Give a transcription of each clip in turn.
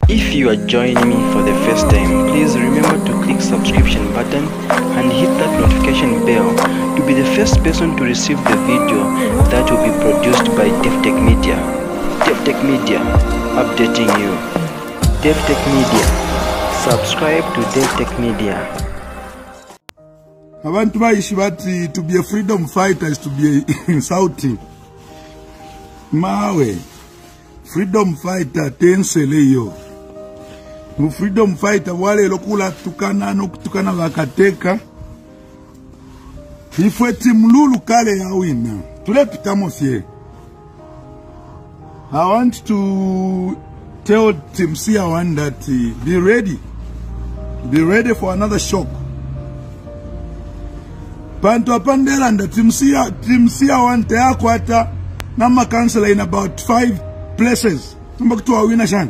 If you are joining me for the first time, please remember to click subscription button and hit that notification bell to be the first person to receive the video that will be produced by DevTech Media. DevTech Media, updating you. DevTech Media, subscribe to DevTech Media. Abantu baishi bati to be a freedom fighter is to be insulting. Mawe, freedom fighter tensele yo. Mu freedom fighter wale lokula tukana no kutukana wakateka. Ifwe timu lulu kale ya wina. Tulepita mofye. I want to tell Team CR1 that be ready. Be ready for another shock. Panto apandela nda Team CR1 te akwata nama cancel in about 5 places. Tumba kutuwa wina shan.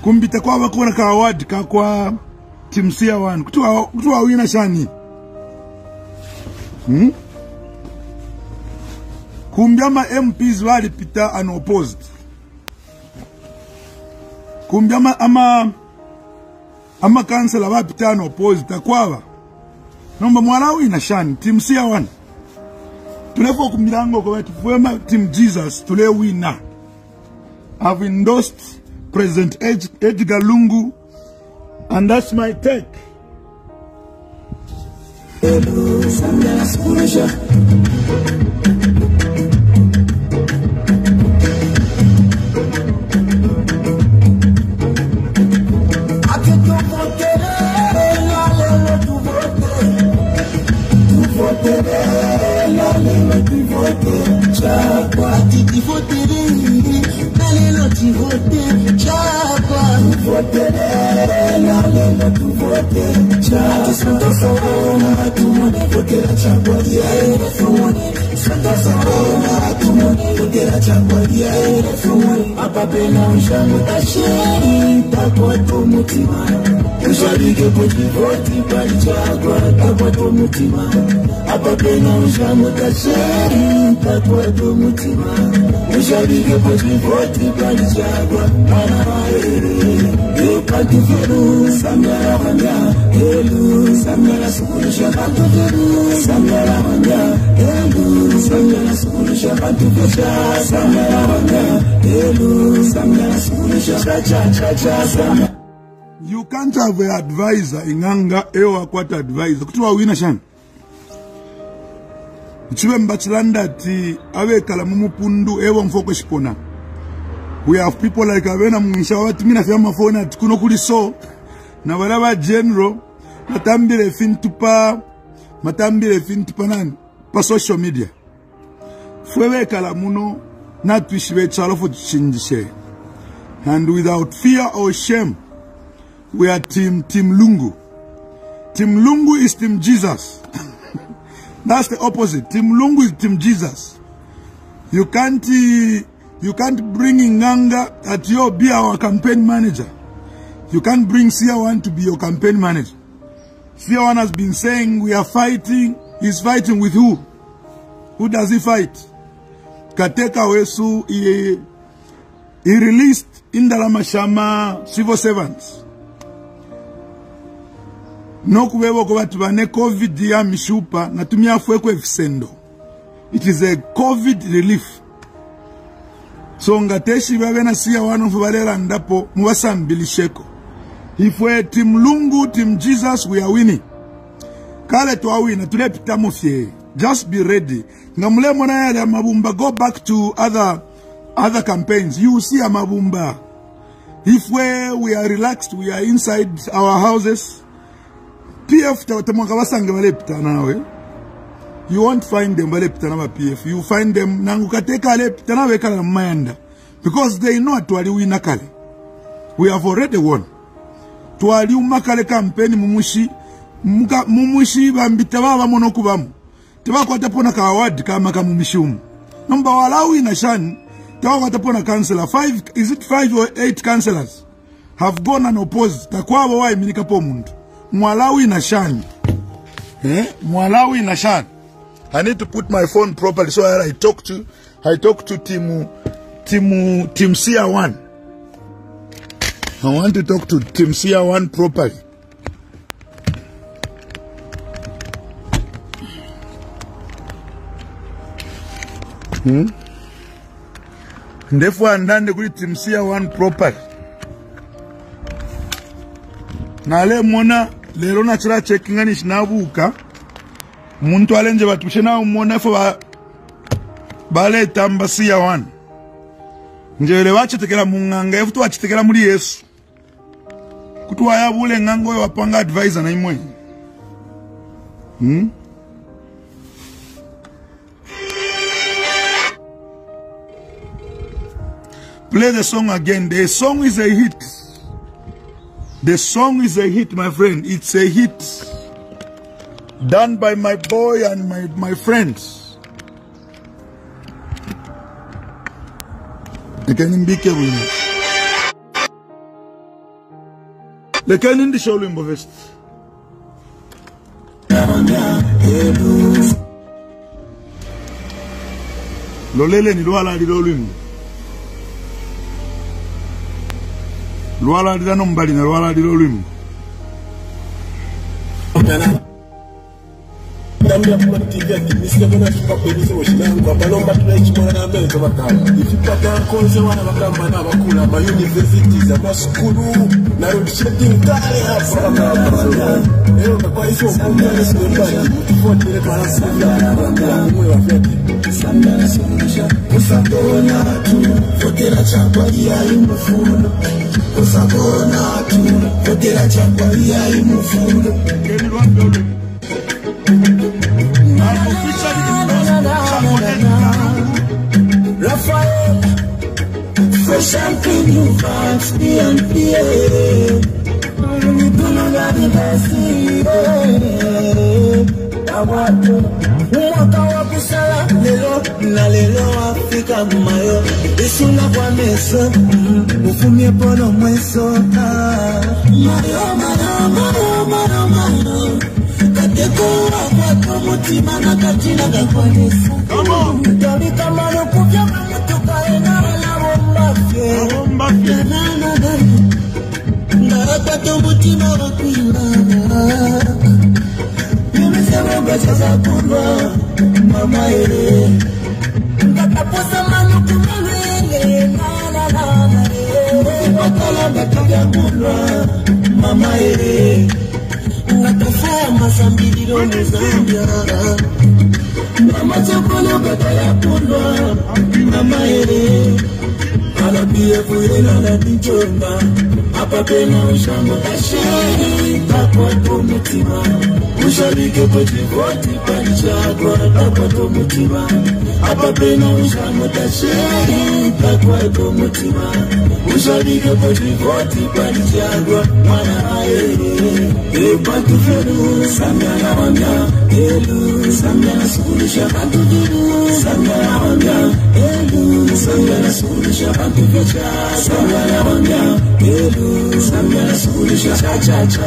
Kumbita kwa wakuna ka award ka kwa Team CR1. Kutuwa wina shani. Kumbiama MPs wali pita unopposed. Kumbiama ama kansela wali pita unopposed. Takwawa. Nomba mwalawi na shani. Team CR1. Tulefo kumilango kwa wetu. Fuema Team Jesus. Tule wina. I've endorsed President Edgar Lungu. And that's my take. You can't have an advisor inganga ewa kwata advisor kutuwa wina shan chiwe mbachilanda ti awe kala mumupundu ewa mfoko shipona. We have people like Avena Mwisha wati mina fiya mafona ati kuno kuli so na walawa general matambile fintupa nani pa social media fwewe kala muno natwishiwe chalofu chinjishe. And without fear or shame, we are Team Lungu. Team Lungu is Team Jesus. That's the opposite. Team Lungu is Team Jesus. You can't bring Nganga at your be our campaign manager. You can't bring CR1 to be your campaign manager. CR1 has been saying we are fighting. He's fighting with who? Who does he fight? Kateka Wesu, he released Indalama Shama civil servants. Nokuwewo kwa watu wane COVID ya mishupa na tumia fwekwe fisendo. It is a COVID relief. So ngateshi wewe na siya wanu mfubalela ndapo mwasa mbilisheko. If we Team Lungu, Team Jesus, we are winning. Kale tuwa wina, tulepita mufye. Just be ready. Ngamule mwana ya mabumba, go back to other campaigns. You see a mabumba. If we are relaxed, we are inside our houses. PF tawatamwaka wasange walepita nawe. You won't find them walepita nawa PF. You find them nangukateka walepita nawe kala na mayanda. Because they know tuwali wina kale. We have already won. Tuwali umakale kampeni mumushi bambita baba monokubamu. Tewa kwa tapona ka award kama mumishumu. Number walawi na shani. Tewa kwa tapona councillor. 5 or 8 councillors have gone and opposed. Takwa wawai minika po mundu. Mwalawi na shani. Mwalawi na shani. I need to put my phone properly so I talk to Team CR1. I want to talk to Team CR1 properly. Therefore, ndande kuli Team CR1 properly. Na le mona lero na chira checkinga ni shinabuka. Muntu alenje batushe na mona fo bale tamba CR1. Njere wachitekela munganga efutu wachitekela muri Yesu. Kutu wayabule ngango wapanga advisor na imwe. Play the song again. The song is a hit. The song is a hit, my friend. It's a hit. Done by my boy and my friends. They can be careful. They can in the show limbo vest. Lolele ni luala di lolim. Luala di danombali na luala di lolim. Ndambia kwa TV akimisikia mbona tukaperuza washinangu abalomba tunaichimona na mbele kwa makala ifipata konze wana makamba na bakula ma universities ama skulu na roadsetting tale hapa leo kwa hizo kumbe sio mbali tufote ile kwa sasa mwe wa fete sana suluhisha usabona tu fotela chapa ya imfuno usabona tu fotela chapa ya imfuno Raphael, fresh and clean, new vibes, B&B. We do not have the best. I want to walk up lelo Africa mayo. Isuna kwa meso, ufumie pono mweso. Mayo. Katekora kwa mutima na katina kakwanesa. Dami kama nukuvya mamutuka ena la bombafye. Ndarakata mutima wakuila. Yumesema mbachaza kurwa mama ere. Kataposa manuku mawele na wakala bataga kurwa mama ere. Natafaya masambidiro mezambia. Mama chakolo bataya pulwa. Mama ere. Alabie fuela la dijoma. Apa pena ushango tashiri. Takwa to mutima. Ushabike poti voti palichagwa. Takwa to mutima. Apa pena ushango tashiri. Takwa to mutima. Ushabike poti voti palichagwa. Mwana aere. Bantu felu, samya na wambia, elu, samya na suluhisha bantu diru, samya na wambia, elu, samya na suluhisha bantu fecha, samya na wambia, elu, samya na suluhisha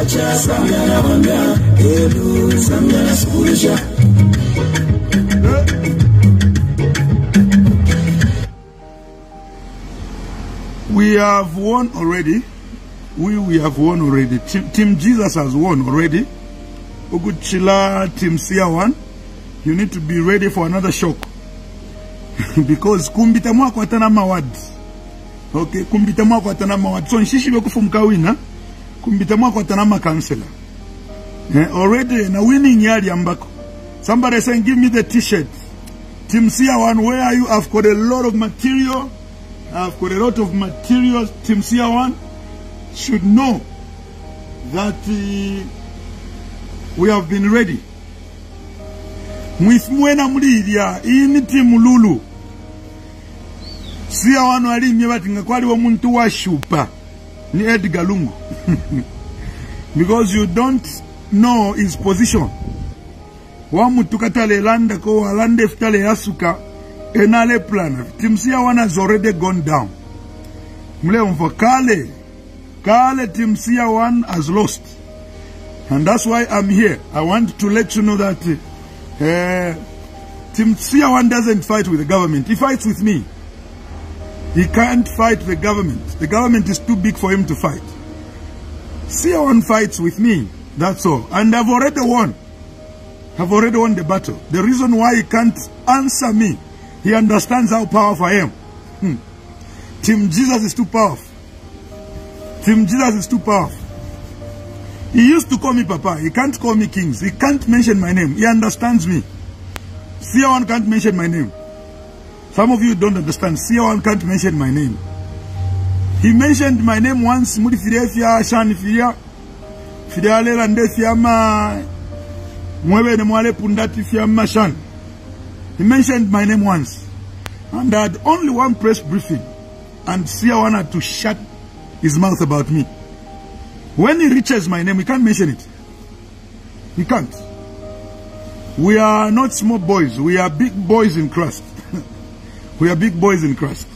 cha, samya na wambia, elu, samya na suluhisha. We have won already. We have won already. Team Jesus has won already. Uguchila, Team CR1, you need to be ready for another shock. Because kumbitamwa kwa tana mawad. Okay, kumbitamwa kwa tana mawad. So nshishi beku fumkawina, kumbitamwa kwa tana makansela. Already, na winning yari ambako. Somebody saying, give me the t-shirt. Team CR1, where are you? I've got a lot of material. I've got a lot of materials. Team CR1 should know that we have been ready. Mwifumwena mulidia ini timu lulu. Siya wanu alimye bati ngakwali wa muntu wa shupa ni Edgar Lungu. Because you don't know his position. Wa muntu katale landa ko walande ftale yasuka enale plan. Team CR1 has already gone down. Mule mfakale. Kale Team CR1 has lost. And that's why I'm here. I want to let you know that Team CR1 doesn't fight with the government. He fights with me. He can't fight the government. The government is too big for him to fight. CR1 fights with me, that's all. And I've already won. I've already won the battle. The reason why he can't answer me, he understands how powerful I am. Team Jesus is too powerful. Team Jesus is too powerful. He used to call me Papa. He can't call me Kings. He can't mention my name. He understands me. CR1 can't mention my name. Some of you don't understand. CR1 can't mention my name. He mentioned my name once. Muri Fidia Shan Fidia. Fidia Lande Fiama. Mwebe ne Mwale Pundati Fiama Shan. He mentioned my name once. And I had only one press briefing. And CR1 had to shut his mouth about me. When he reaches my name, he can't mention it. He can't. We are not small boys. We are big boys in Christ. We are big boys in Christ.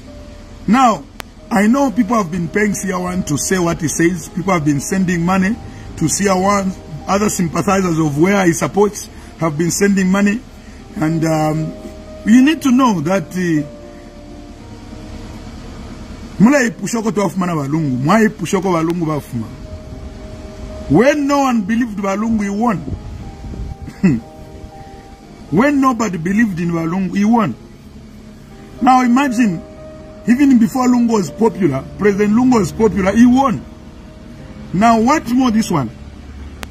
Now, I know people have been paying CR1 to say what he says. People have been sending money to CR1. Other sympathizers of where he supports have been sending money. And you need to know that when no one believed Walungu, he won. When nobody believed in Walungu, he won. Now imagine, even before Lungu was popular, President Lungu was popular, he won. Now what more this one?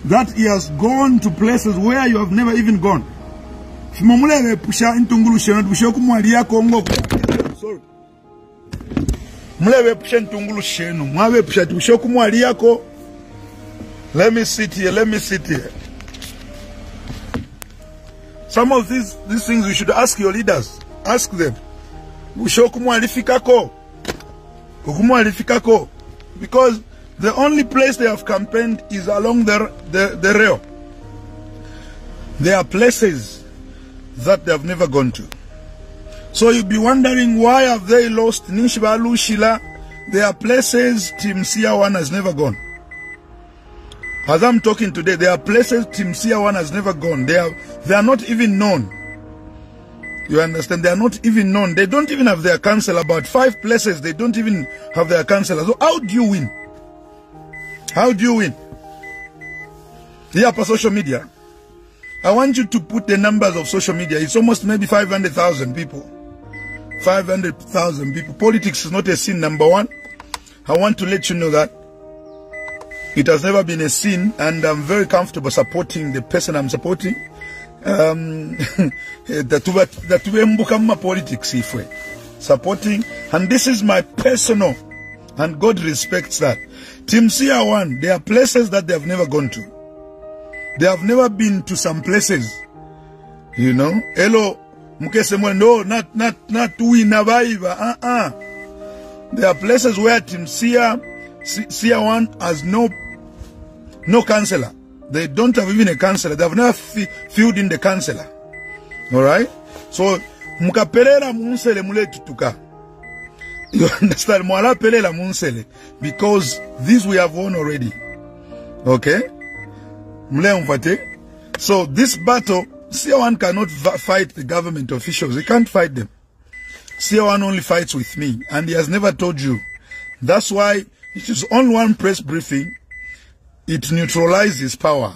That he has gone to places where you have never even gone. Sorry. Let me sit here, let me sit here. Some of these things you should ask your leaders. Ask them. Because the only place they have campaigned is along the rail. There are places that they have never gone to. So you'll be wondering, why have they lost Nishbalu, Shila? There are places Team CR1 has never gone. As I'm talking today, there are places Team CR1 has never gone. They are not even known. You understand? They are not even known. They don't even have their council. About 5 places, they don't even have their councillor. So how do you win? How do you win? Here for social media. I want you to put the numbers of social media. It's almost maybe 500,000 people. 500,000 people. Politics is not a sin, number one. I want to let you know that it has never been a sin, and I'm very comfortable supporting the person I'm supporting. That we become politics if we supporting, and this is my personal, and God respects that. Team CR1, there are places that they have never gone to. They have never been to some places, you know. Hello, no, not we Navaiva. There are places where Team CR1 has no councillor. They don't have even a councillor. They have never filled in the councillor. Alright? So, mukapelela munsele mule tutuka. You understand? Mwala pelela munsele. Because this we have won already. Okay? Mule mfate. So, this battle, CR1 cannot fight the government officials. He can't fight them. CR1 only fights with me. And he has never told you. That's why it is on one press briefing. It neutralizes power.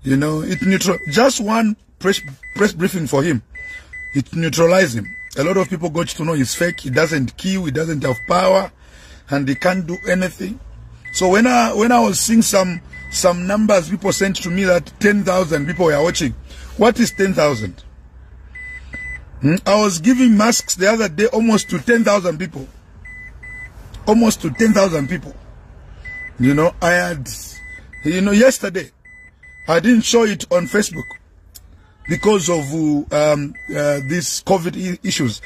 You know, just one press briefing for him. It neutralizes him. A lot of people got to know he's fake. He doesn't kill. He doesn't have power, and he can't do anything. So when I was seeing some numbers people sent to me that 10,000 people were watching. What is 10,000? I was giving masks the other day almost to 10,000 people. Almost to 10,000 people. You know, I had, yesterday, I didn't show it on Facebook because of these COVID issues.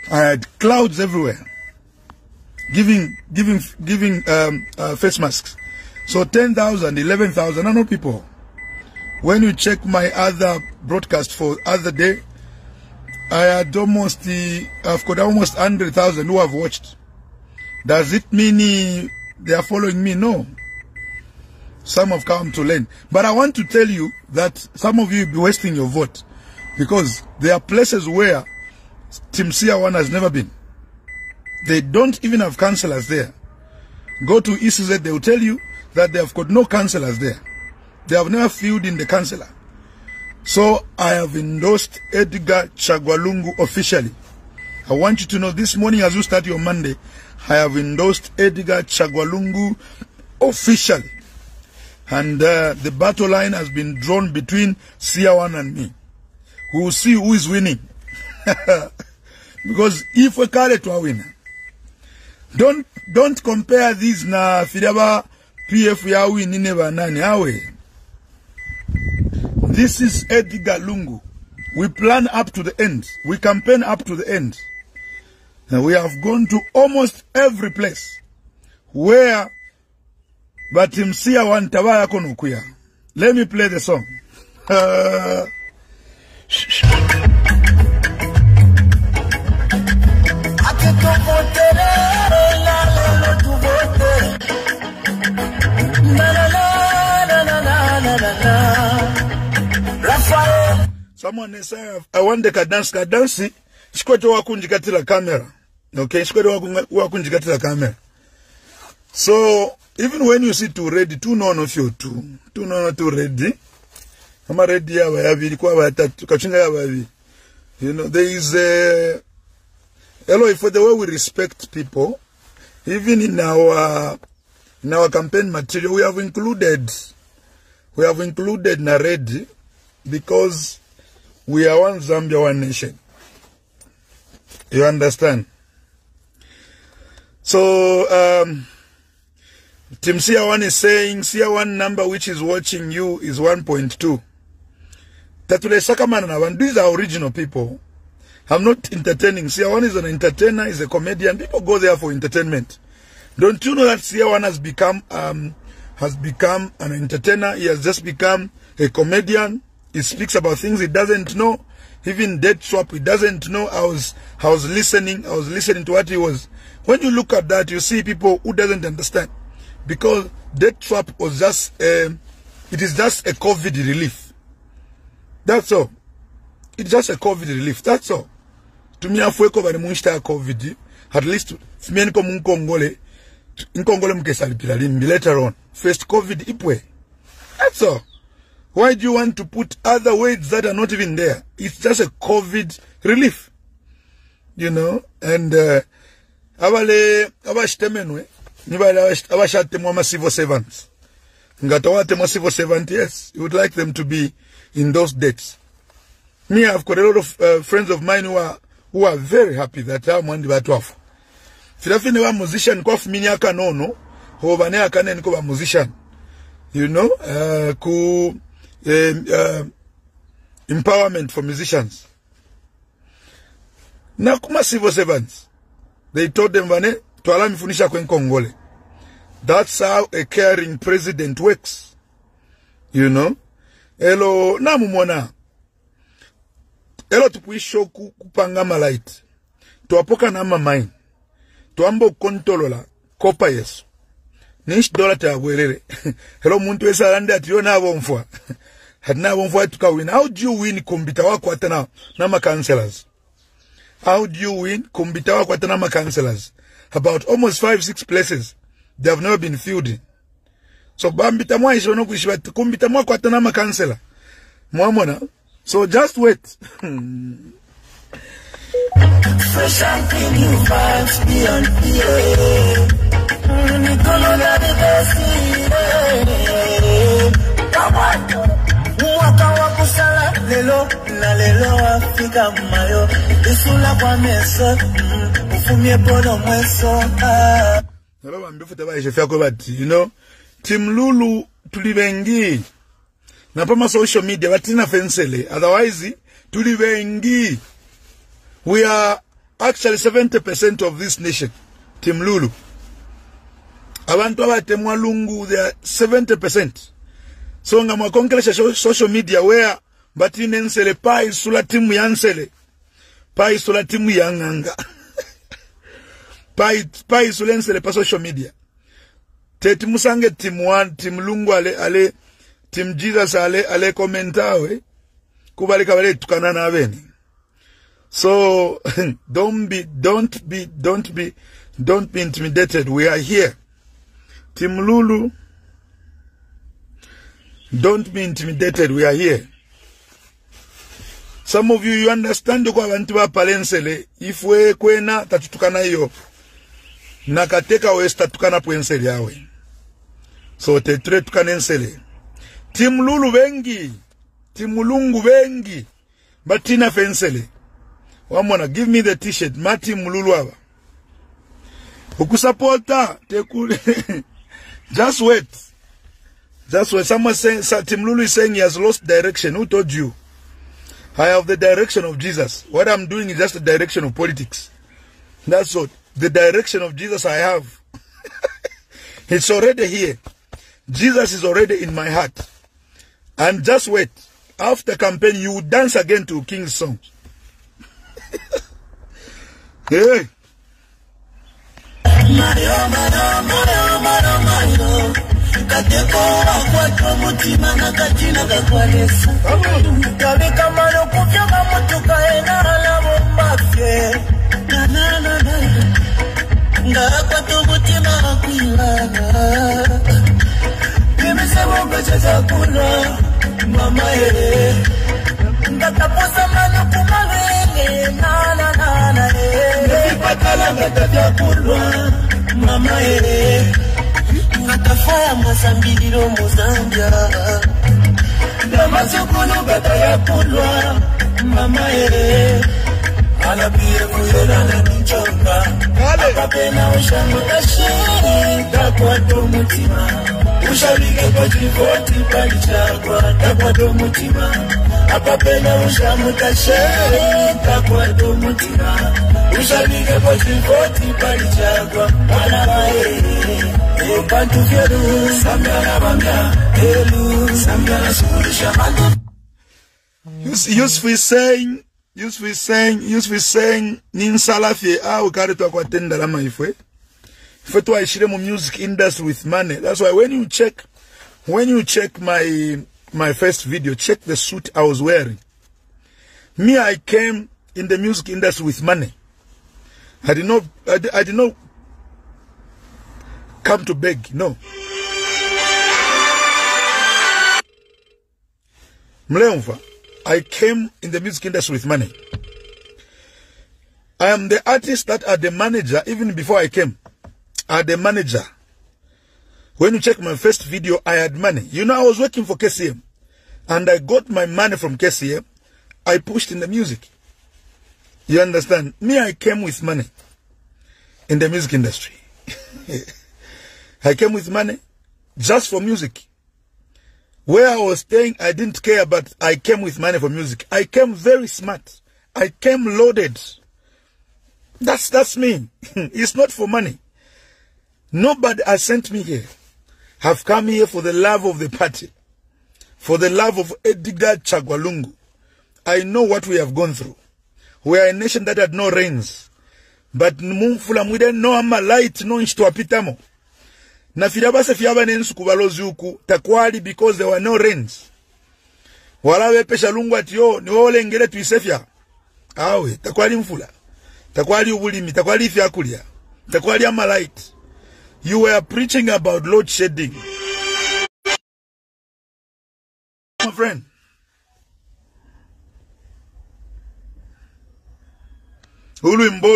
I had clouds everywhere, giving face masks. So 10,000, 11,000, I know people. When you check my other broadcast for other day, I had I've got almost 100,000 who have watched. Does it mean they are following me? No. Some have come to learn. But I want to tell you that some of you will be wasting your vote. Because there are places where Team CR1 has never been. They don't even have councillors there. Go to ECZ, they will tell you that they have got no councillors there. They have never filled in the councillor. So I have endorsed Edgar Chagwalungu officially. I want you to know this morning as you start your Monday, I have endorsed Edgar Chagwalungu officially. And the battle line has been drawn between CR1 and me. We will see who is winning. Because if we call it to a winner, don't compare these na Fidaba PF ya win never nani awe. This is Edgar Lungu. We plan up to the end. We campaign up to the end. And we have gone to almost every place where but Team CR1 tabaya konukuya. Let me play the song. Someone is saying, I want the kadansi. Shikweto wakunjikatila camera. Okay, shikweto wakunjikatila camera. So, even when you see two ready, two none of you two none two ready. I'm ready. You know, there is a hello for the way we respect people. Even in our campaign material, we have included Naredi because we are one Zambia, one nation. You understand? So Team CR1 is saying CR1 number which is watching you is 1.2. These are original people. I'm not entertaining. CR1 is an entertainer, is a comedian. People go there for entertainment. Don't you know that CR1 has become an entertainer? He has just become a comedian. He speaks about things he doesn't know. Even debt swap, he doesn't know. I was listening to what he was. When you look at that, you see people who doesn't understand. Because debt swap was just it is just a COVID relief. That's all. It's just a COVID relief. That's all. To me, afwe ko bari munshita COVID. At least fimeni ko munkongole mkesalipila limbi later on. First COVID ipwe. That's all. Why do you want to put other weights that are not even there? It's just a COVID relief. You know? And abashitemenwe abashatemwa civil servants. Ngatawate civil servants, yes. You would like them to be in those dates. Me, I've got a lot of friends of mine who are very happy that I'm one of them. Filafine wa musician kwa fumini aka nono, hovane aka nene kwa musician. You know, empowerment for musicians. Na kuma civil servants, they told them vane twala mifunisha kwen Kongole. That's how a caring president works. You know. Hello, namumona. Hello tupuisho kupanga malaiti. Tuapoka nama main. Tuambo kontolola. Kopa yesu. Nish dola taagwelele. Hello muntu esa lande atiyo na avonfwa. Hadna avonfwa tukawin. How do you win kumbita wako atana nama councillors? How do you win kumbita wako atana nama councillors? About almost 5-6 places. They have never been filled in. So bambita mwa ishono kushibati kumbita mwa kwa tanama kansela. Mwamona. So just wait. Fresh and clean new vibes beyond fear. Nikolona the best. Mwaka wakusala lelo na lelo Afrika mayo. Isula kwa meso. Ufumie pono mweso. You know, Team Lulu tulibengi. Napama social media batina fensele. Otherwise, tulibengi. We are actually 70% of this nation. Team Lulu. Abantu abatemwa lungu, they are 70%. So ngama konkelesha social media where batinensele pai sula timu yansele. Pai sula timu yanganga. Pai sulensele pa social media. Teti musange team 1, team Lungu ale, team Jesus ale komentawe. Kubali kabale tukana na abeni. So don't be intimidated. We are here. Team Lulu, don't be intimidated. We are here. Some of you understand kwa bantu ba palensele. If we kwena tatutukana yo. Nakateka westa tukana pwensele yawe. So tetre tukanensele. Team Lulu wengi. Team Mulungu wengi. Batina fensele. Wamwana, give me the t-shirt. Mati Mululu aba. Ukusapota. Just wait. Just wait. Someone saying, Team Lulu is saying he has lost direction. Who told you? I have the direction of Jesus. What I'm doing is just the direction of politics. That's what. The direction of Jesus I have. It's already here. Jesus is already in my heart. And just wait. After campaign, you will dance again to King's songs. Hey. Kateko akwato mutima na katina kakwanesa Kabika mano kufyoka mutuka enala mumbafye Nga akwato mutima akwilana Kimisebo kachacha kuna mama ye Nga taposa mano kumalele na Nefipakala nga tafya kulwa mama ye Nakafaya masambidiro Mozambia Namasukunu bataya kulwa mama ye Alabiye kuyela na nichonga Akapena ushamu tashiri Takwa mutima Ushabike kwa jivoti palichagwa Takwa mutima Akapena ushamu tashiri Takwa mutima Ushabike kwa jivoti palichagwa Alabaye Useful saying, Ninsalafi, ukari to kwatenda lama ifwe. Ifwe to aishire mu music industry with money. That's why when you check my first video, check the suit I was wearing. Me, I came in the music industry with money. I did not come to beg, no. Mleumfa, I came in the music industry with money. I am the artist that are the manager, even before I came. I had the manager. When you check my first video, I had money. You know, I was working for KCM. And I got my money from KCM. I pushed in the music. You understand? Me, I came with money in the music industry. I came with money just for music. Where I was staying, I didn't care, but I came with money for music. I came very smart. I came loaded. That's me. It's not for money. Nobody has sent me here. I've come here for the love of the party. For the love of Edgar Chagwalungu. I know what we have gone through. We are a nation that had no rains. But we didn't know how light no pitamo. Na firabase fiaba nensu kubalozi uku takwali because there were no rains. Walawe pesha lungu atiyo ni wole ngele tuisefya. Awe, takwali mfula. Takwali ubulimi, takwali fiakulia. Takwali ama light. You were preaching about load shedding. My friend. Uluimbo.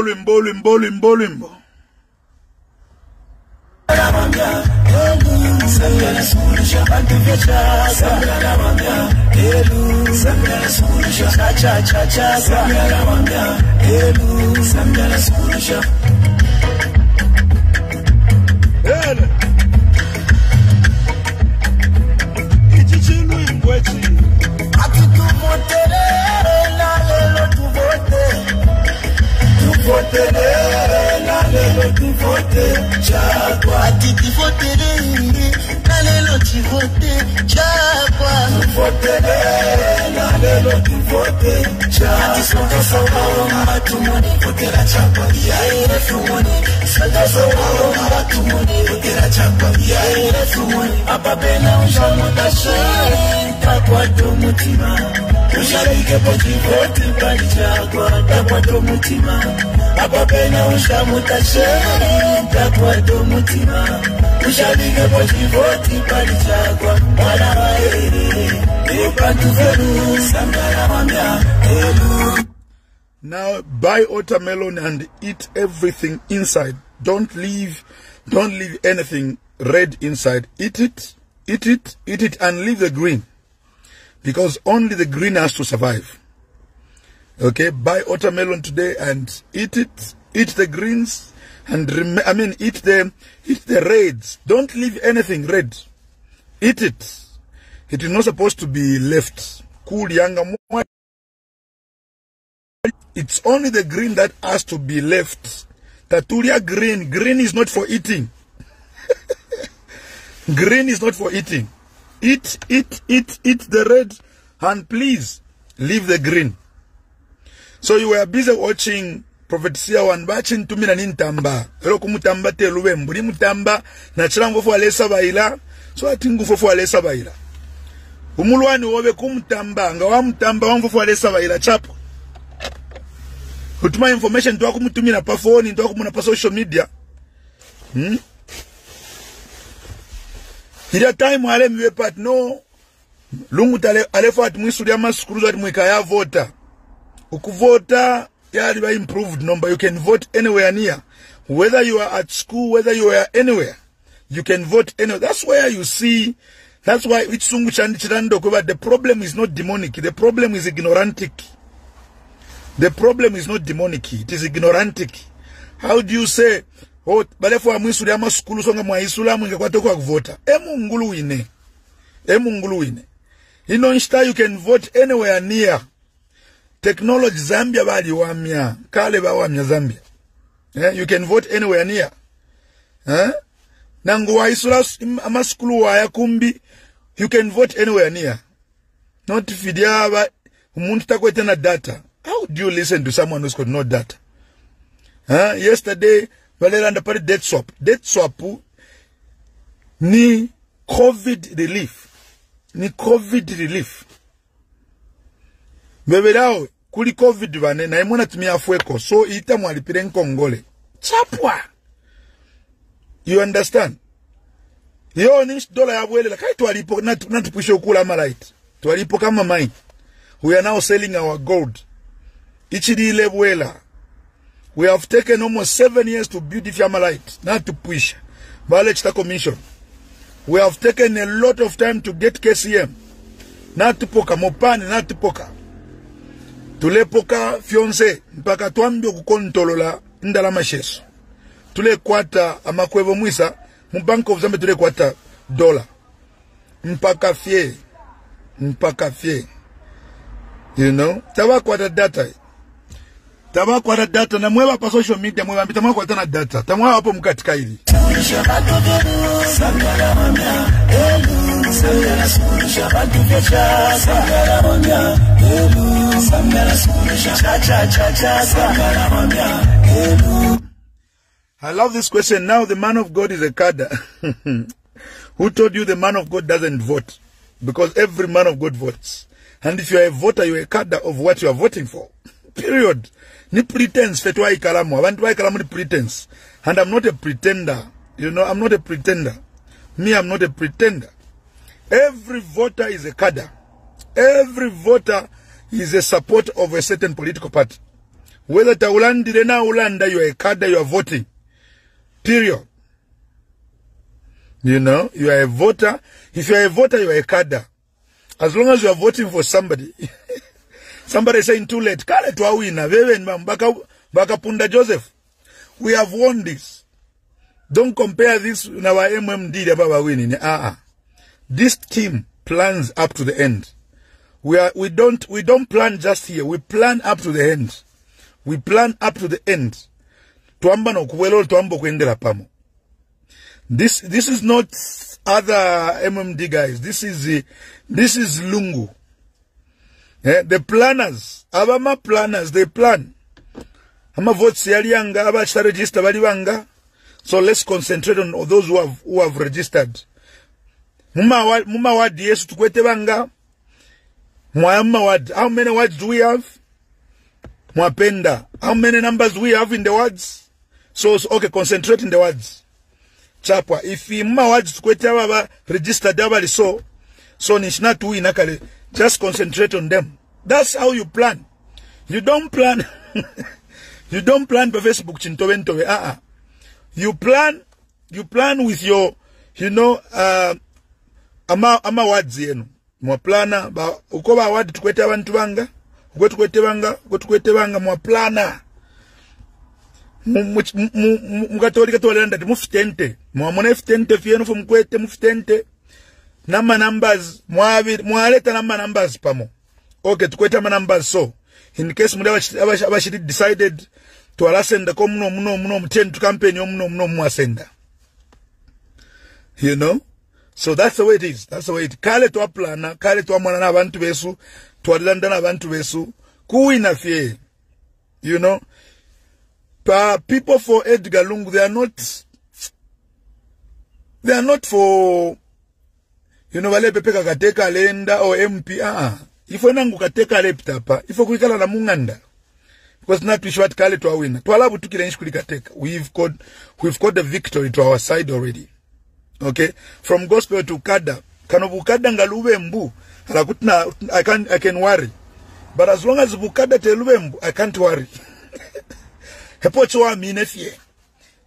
Apa pena ushamu tashe, takwa mutima. usharike pochivoti palichagwa takwato mutima apa pena ushamutasheri takwato mutima usharike pochivoti palichagwa mwana wae ipatufelu sangara wamya elu. Now buy watermelon and eat everything inside. Don't leave anything red inside. Eat it, and leave the green. Because only the green has to survive. Okay, buy watermelon today and eat it. Eat the greens and eat the reds. Don't leave anything red. Eat it. It is not supposed to be left. Cool younger. It's only the green that has to be left. Taturia green. Green is not for eating. Green is not for eating. Eat the red and please leave the green. So you were busy watching Prophet Siawan watching to mina nintamba. Ero kumutamba teluwe mburi mutamba na chilango fo alesa baila. So atingu fo alesa baila. Umulwani wobe kumutamba nga wa mutamba wangu fo alesa baila chapo. Utuma information to akumutumira pa phone to akumuna pa social media. Ila time wale miwe pat no lungu tale alefa ati mwisuri ama skuru ati mwikaya vota. Ukuvota yali ba improved number. You can vote anywhere near. Whether you are at school, whether you are anywhere, you can vote anywhere. That's where you see. That's why it's sungu chirando kwa. The problem is not demonic. The problem is ignorantic. The problem is not demonic. It is ignorantic. How do you say, oh, balefo amwisuri ama skulu songa mwa isulamu ingekwato kwa kuvota. Emungulu wine. Insta you can vote anywhere near. Technology Zambia bali wamya. Kale ba wamya Zambia. You can vote anywhere near. Nangu wa isula ama skulu wa yakumbi. You can vote anywhere near. Not fidia ba umuntu takwete na data. How do you listen to someone who's got no data? Yesterday, Valeranda pari death swap. Death swap ni COVID relief. Bebelao kuli COVID bane na imona tumia fueko. So ita mwalipire nkongole. Chapwa. You understand? Yo nish dola ya wele. Kai tuwalipo natupushe ukula malite. Tuwalipo kama mai. We are now selling our gold. Ichidi lebuela. We have taken almost 7 years to build the Fiamalite, not to push. Balechta Commission. We have taken a lot of time to get KCM. Not to poka mopani, not to poka. Tule poka fiancé, mpaka tuambio kukontolola ndala masheso. Tule kwata amakwevo mwisa, mbanko of Zambia tule kwata $. Mpaka fie. You know? Tawa kwata data. Tabako na data na mwewa pa social media mwewa mitamwa kwa tana data. Tamwa hapo mkatika hili. I love this question. Now the man of God is a cadre. Who told you the man of God doesn't vote? Because every man of God votes. And if you are a voter, you are a cadre of what you are voting for. Period. Ni pretense fetwa ikalamu. Abantu wa ikalamu ni pretense. And I'm not a pretender. You know, I'm not a pretender. Me, I'm not a pretender. Every voter is a cadre. Every voter is a support of a certain political party. Whether Taulandi Rena Ulanda, you are a cadre, you are voting. Period. You know, you are a voter. If you are a voter, you are a cadre. As long as you are voting for somebody. Somebody saying too late. Kale tuawina. Baka Punda Joseph. We have won this. Don't compare this with our MMD about winning. This team plans up to the end. We don't plan just here. We plan up to the end. We plan up to the end. Tuamba no kuwelo tuambo kuendela pamo. This is not other MMD guys. This is Lungu. The planners, abama planners, they plan. Ama votes yalianga, aba chita register baliwanga. So let's concentrate on those who have registered. Muma wadi yesu tukwete banga. Mwayama word. How many words do we have? Mwapenda. How many numbers do we have in the words? So okay, concentrate in the words. Chapwa. If mma words tukwete baba register dabali so nishna tu inakale. Just concentrate on them. That's how you plan. You don't plan. You don't plan for Facebook chintowe. You plan with your, ama words yenu. Mwaplana ba ukoba wadi tukwete abantu banga tukwete banga mwaplana mukatolika tolenda mufitente mwamone fitente fienu fu mkwete mufitente nama numbers mwaleta nama numbers pamo. Okay, tukwete ama numbers so in case muda abashiri decided to alasenda ko muno mtentu campaign muno mwasenda. So that's the way it is. That's the way it is. Kale to plana, kale to amwana na abantu besu, to alanda na abantu besu, kuina fie. People for Edgar Lungu, they are not for, wale pepeka kateka lenda or MP, Ifo nangu kateka leptapa, ifo kuikala na munganda. Because not we shwat kale to awina. To alabu tukile nishkuli kateka. We've got the victory to our side already. Okay, from gospel to kada, kanobukada ngalube mbu, I can worry, but as long as bukada telube mbu, I can't worry. Hepo chwa minefie,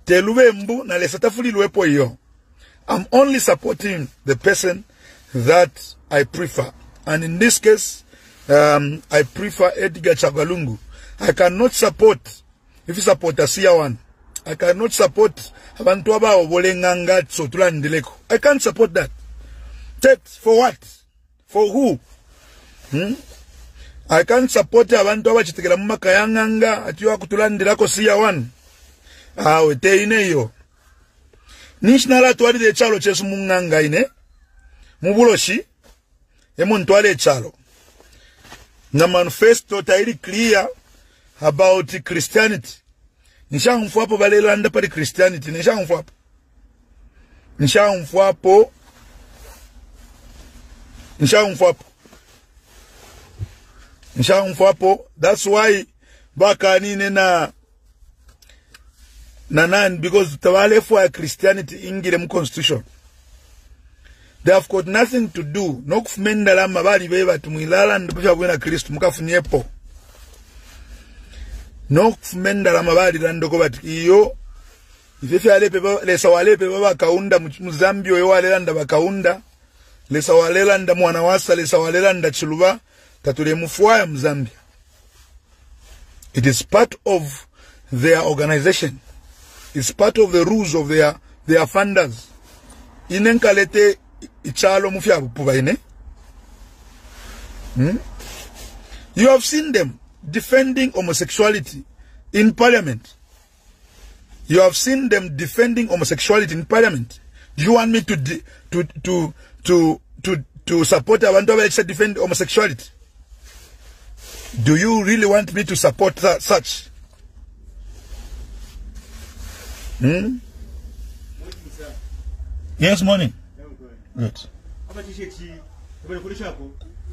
telube mbu na lesatafuli luepo iyo. I'm only supporting the person that I prefer, and in this case, I prefer Edgar Chagwa-Lungu. I cannot support, if you support a CR1, I cannot support abantu aba obolenganga so tulandeleko. I can't support that. For what? For who? I can't support abantu aba chitekela mumakayanganga atiwa kutulandelako CR1. Wete ineyo. Nishnala twali de chalo chesu munganga ine. Mubuloshi. Twale chalo. Na manifesto tairi clear about Christianity. Nishamfuapo balelanda pali Christianity. Nishamfuapo. That's why baka nine na nan, because tawale for Christianity ingire mu constitution. They have got nothing to do. Nokufumenda la mabali beba tumwilala ndipusha bwena Kristo mukafunyepo. Nokufumenda la mabali landoko bati iyo ifefi alepe lesa walepe baba kaunda muzambio yo walelanda bakaunda lesa walelanda mwana wasa lesa walelanda chiluba tatule mufuaya mzambia. It is part of their organization. It's part of the rules of their funders. Inenkalete ichalo mufia bupuba ine. You have seen them defending homosexuality in parliament. You have seen them defending homosexuality in parliament. Do you want me to support abantu aba defend homosexuality? Do you really want me to support such? Yes, morning. Good.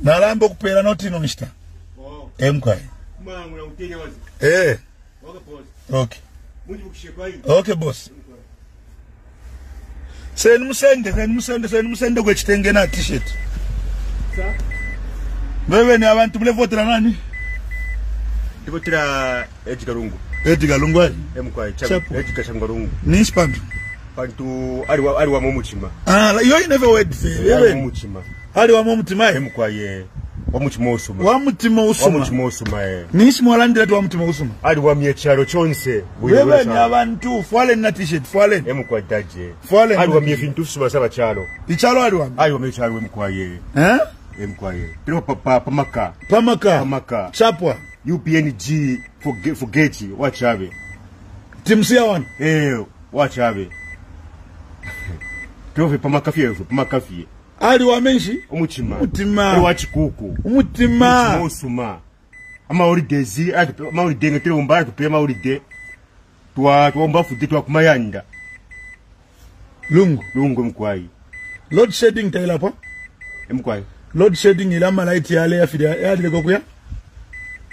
Nalambo kupera noti no nishita. Mkwai. Okay. Okay, boss. Send musende kwa chitenge na t-shirt. Wewe ni abantu mlevotera nani? Ndivotera Edgar Lungu. Edgar Lungu ali? Mkwai, Edgar Chagwa-Lungu. Nishi pantu? Pantu ali wa momuchima. You never wait say. Wewe momuchima. Ali wa momuchima? Mkwai. Wamuchima usuma. Wamuchima usuma. Nishi mwalandira tu wamuchima usuma. Ali wa miecharo chonse. Wewe ni abantu fuale na t-shirt fuale. Mkwai daje. Fuale. Ali wa miefintu usuma saba chalo. Ichalo ali wa? Ali wa miecharo mkwai. Mkwai. Pilo pamaka. Pamaka. Chapwa. UPNG Fugechi wachabe. Timsia wan? Wachabe. Pilo pamakafie. Ali wa menshi? Umuchima. Ali wa chikuku. Umuchima usuma. Ama olidezi, ama olidenge tele umbara tupema olide. Tuomba futi kumayanda. Lungu mkwai. Load shedding taila pa? Mkwai. load shedding ila malaiti yale ya fide ya dile kokuya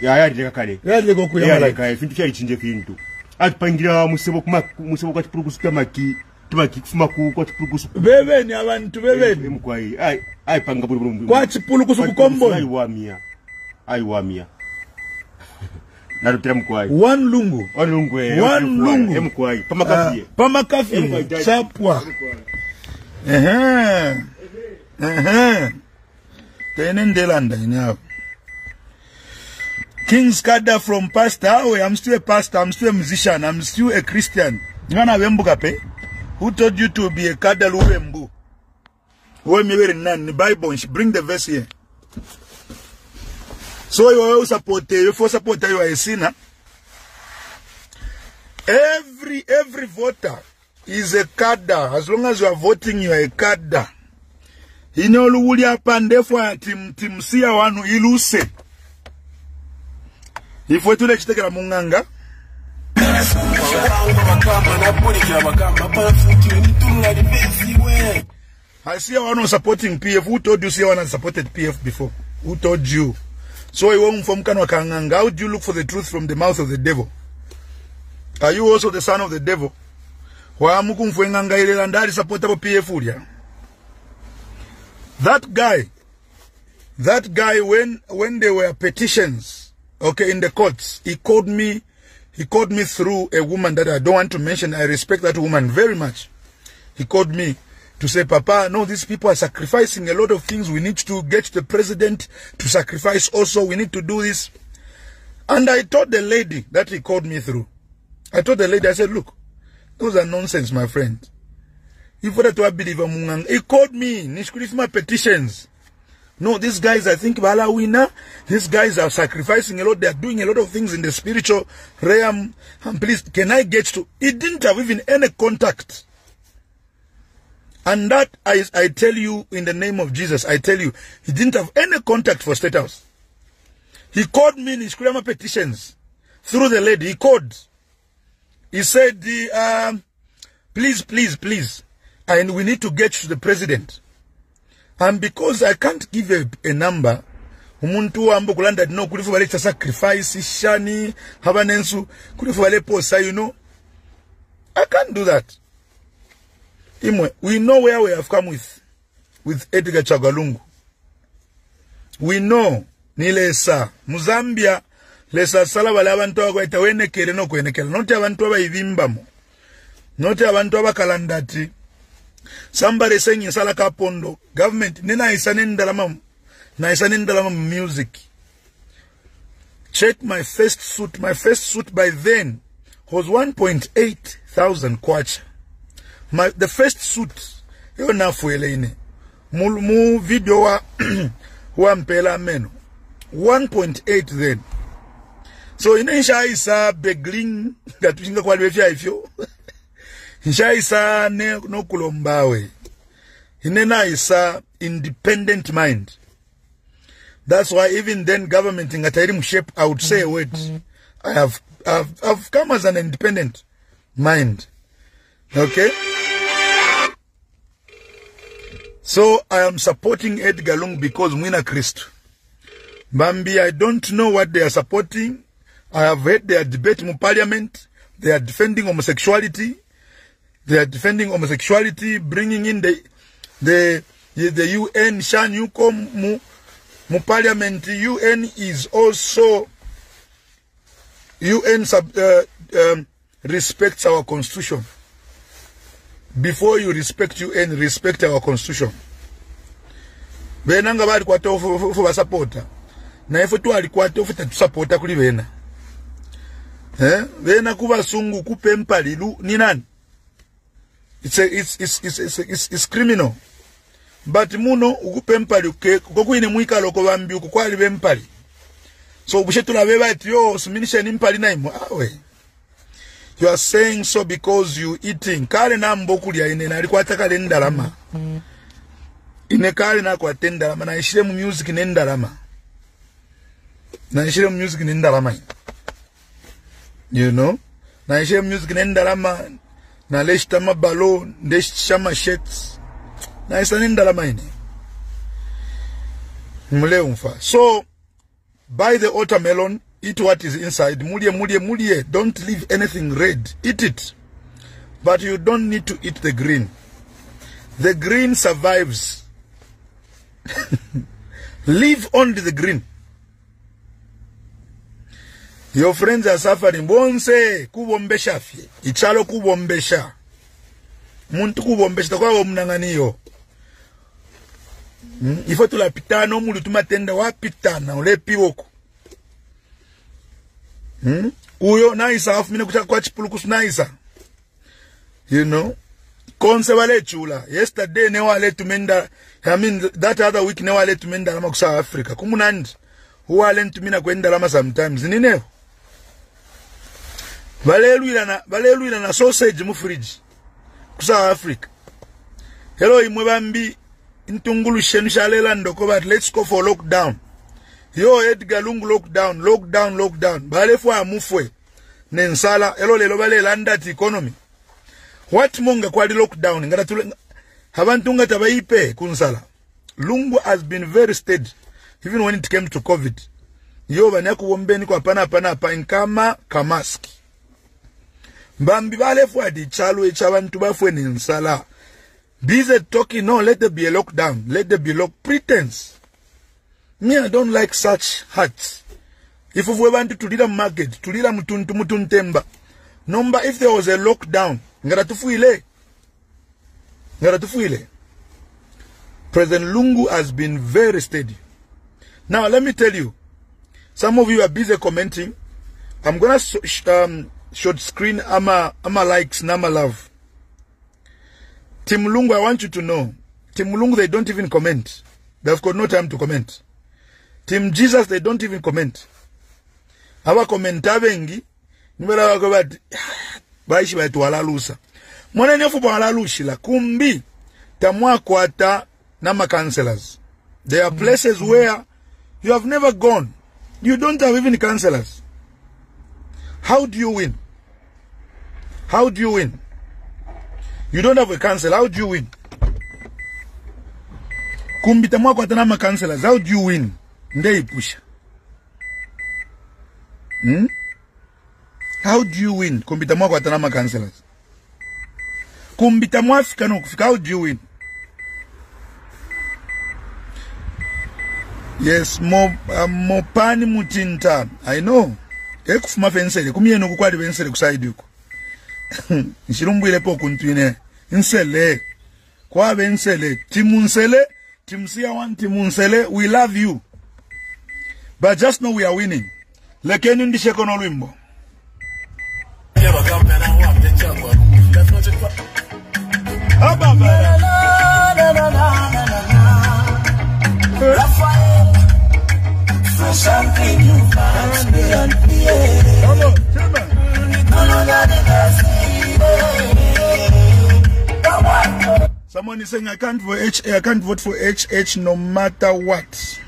ya dile kale ya dile kokuya malaiti kai fintu cyari cinje fintu atupangira musebo kwa chipurukusu kamaki tubaki kufuma ku kwa chipurukusu bebe ni abantu bebe mkwai ai panga bulu kwa chipurukusu kukombo ai wamia narutira mkwai one lungu mkwai pamakafi chapwa tenendelanda nyawo King's Kada from pastor. Oh, I'm still a pastor, I'm still a musician, I'm still a Christian. Ngana wembuka pe? Who told you to be a Kada luwembu? The Bible, bring the verse here. So you are supporter, you for supporter, you are a sinner. Every voter is a Kada. As long as you are voting, you are a Kada. Ino luwulia pande fwa timsia wanu iluse. Ifwe tule chitekera munganga. I see one supporting PF. Who told you see one supported PF before? Who told you? So you won't from Kanwa Kanganga. How do you look for the truth from the mouth of the devil? Are you also the son of the devil? Wa muku mfwenganga ile landari supportable PF ulia. That guy when there were petitions, okay, in the courts, he called me through a woman that I don't want to mention. I respect that woman very much. He called me to say, Papa, no, these people are sacrificing a lot of things. We need to get the president to sacrifice also. We need to do this. And I told the lady that he called me through. I told the lady, I said, look, those are nonsense, my friend. He called me, my petitions. No, these guys, I think, these guys are sacrificing a lot. They are doing a lot of things in the spiritual realm. And please, can I get to... He didn't have even any contact. And that, I tell you, in the name of Jesus, I tell you, he didn't have any contact for State House. He called me in his petitions. Through the lady, he called. He said, please, and we need to get to the president. And because I can't give a number, umuntu ambo kulanda no kulifu wale sacrifice shani habanensu kulifu wale posa, you know, I can't do that. We know where we have come with Edgar Chagalungu. We know ni lesa Muzambia lesa sala wale abantu abagwaita wenekere no kwenekere not abantu abayibimbamo not abantu abakalandati. Somebody saying sala kapondo government nina isanendalama music. Check my first suit. My first suit by then was 1.8 thousand kwacha. The first suit yo nafuele ine mu video wa mpela meno 1.8 then. So inesha isa begling gatuinga kwa lwefya ifyo. Insha isa no kulombawe. Inena isa independent mind. That's why even then government in Atairim shape, I would say a word. I've come as an independent mind. Okay? So I am supporting Edgar Lungu because Mwina Christ. Bambi, I don't know what they are supporting. I have heard their debate in parliament. They are defending homosexuality. They are defending homosexuality, bringing in the UN. Shan you come mu parliament. UN is also UN respects our constitution. Before you respect UN, respect our constitution. Benanga bali kwa tofu for supporter. Na ifu tu alikuwa tofu tu supporter kuli bena. Bena kuba sungu kupe mpali lu ni nani? It's criminal. But muno ukupe mpali kukuine mwika loko bambi ukukwali bempali. So bushetula beba eti yo suminisha ni mpali na imu. Awe. You are saying so because you eating. Kale na mbokuli ya ine na alikuwa takale ndalama. Ine kale na kwa tendalama na ishire mu music ni ndalama. Na ishire mu music ni ndalama. You know? Na ishire mu music ni ndalama. Na leshita mabalo, ndeshita shama shirts. Na isa ni ndalama ine. So buy the watermelon, eat what is inside. Mulie. Don't leave anything red. Eat it. But you don't need to eat the green. The green survives. Leave only the green. Your friends are suffering. Bonse kubombesha fie. Ichalo kubombesha. Muntu kubombesha kwa mnanganiyo. Ifo tulapitana omuli tumatenda wapitana olepi woko. Uyo naisa afu mine kuchaka kwa chipulukusu naisa. You know. Konse wale chula. Yesterday ne wale tumenda. That other week ne wale tumenda lama kusa Africa. Kumunandi. Wale ntumina kwenda lama sometimes. Nineo. Valeluila na sausage mu fridge. Kusa Africa. Hello imwe bambi. Intungulu shenu shalela ndoko but let's go for lockdown. Yo Edgar Lungu lockdown. Bale fwa mufwe. Nensala. Hello lelo bale landati economy. What monga kwa di lockdown? Ngata tule habantunga tabaipe kunsala. Lungu has been very steady. Even when it came to COVID. Yo banyaku wombeni kwa pana inkama kamaski. Bambi bale fwa di chalo echabantu bafwe nensala. Busy talking, no, let there be a lockdown. Let there be pretense. Me, I don't like such hats. If we want to lead a market, to lead a mutun temba. Number, if there was a lockdown, Ngaratufuile. President Lungu has been very steady. Now, let me tell you, some of you are busy commenting. I'm gonna short screen ama likes, nama love. Team Lungu, I want you to know. Team Lungu, they don't even comment. They've got no time to comment. Team Jesus, they don't even comment. Awa komenta bengi. Nibela wako bati. Baishi baitu walalusa. Mwana nyofu pa walalushila. Kumbi. Tamwa kwata nama counselors. There are places where you have never gone. You don't have even counselors. How do you win? You don't have a counselor. How do you win? Kumbita mwa kwa tanama counselors. How do you win? Ndei pusha. How do you win? Kumbita mwa kwa tanama counselors. Kumbita mwa fika no kufika. How do you win? Yes, mopani mutinta. I know. Ekufuma fensele. Kumiye no kukwadi fensele kusaidu yuko. Nshirumbu ile po kuntuine. Nsele. Kwa bensele. Timunsele. Timsia one timunsele. We love you. But just know we are winning. Lekeni ndi shekono lwimbo. For something you find beyond fear. Someone is saying I can't vote for HH no matter what.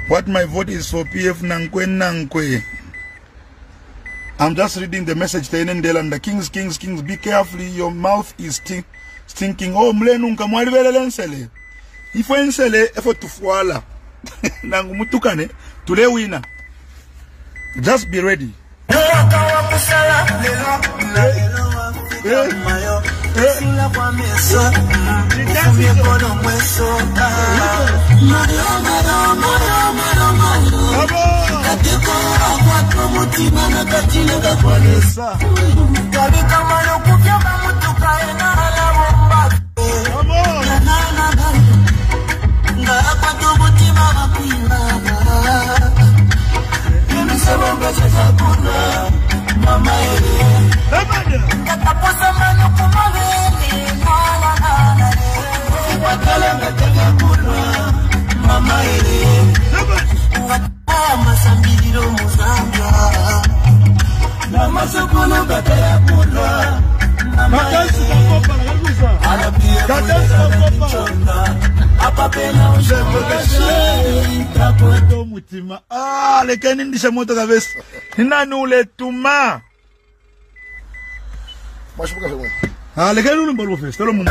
What my vote is for PF Nankwe. I'm just reading the message to Enendel and the kings. Be careful, your mouth is stinking. Oh, mlenunka mwalivele lensele. Ifo ensele efo tufuala. Nangu mutukane tule wina. Just be ready. Lekeni ndisha moto kabisa. Nani ule tuma? Mashuka femo. Lekeni ule mbalo fest. Tolo mumu.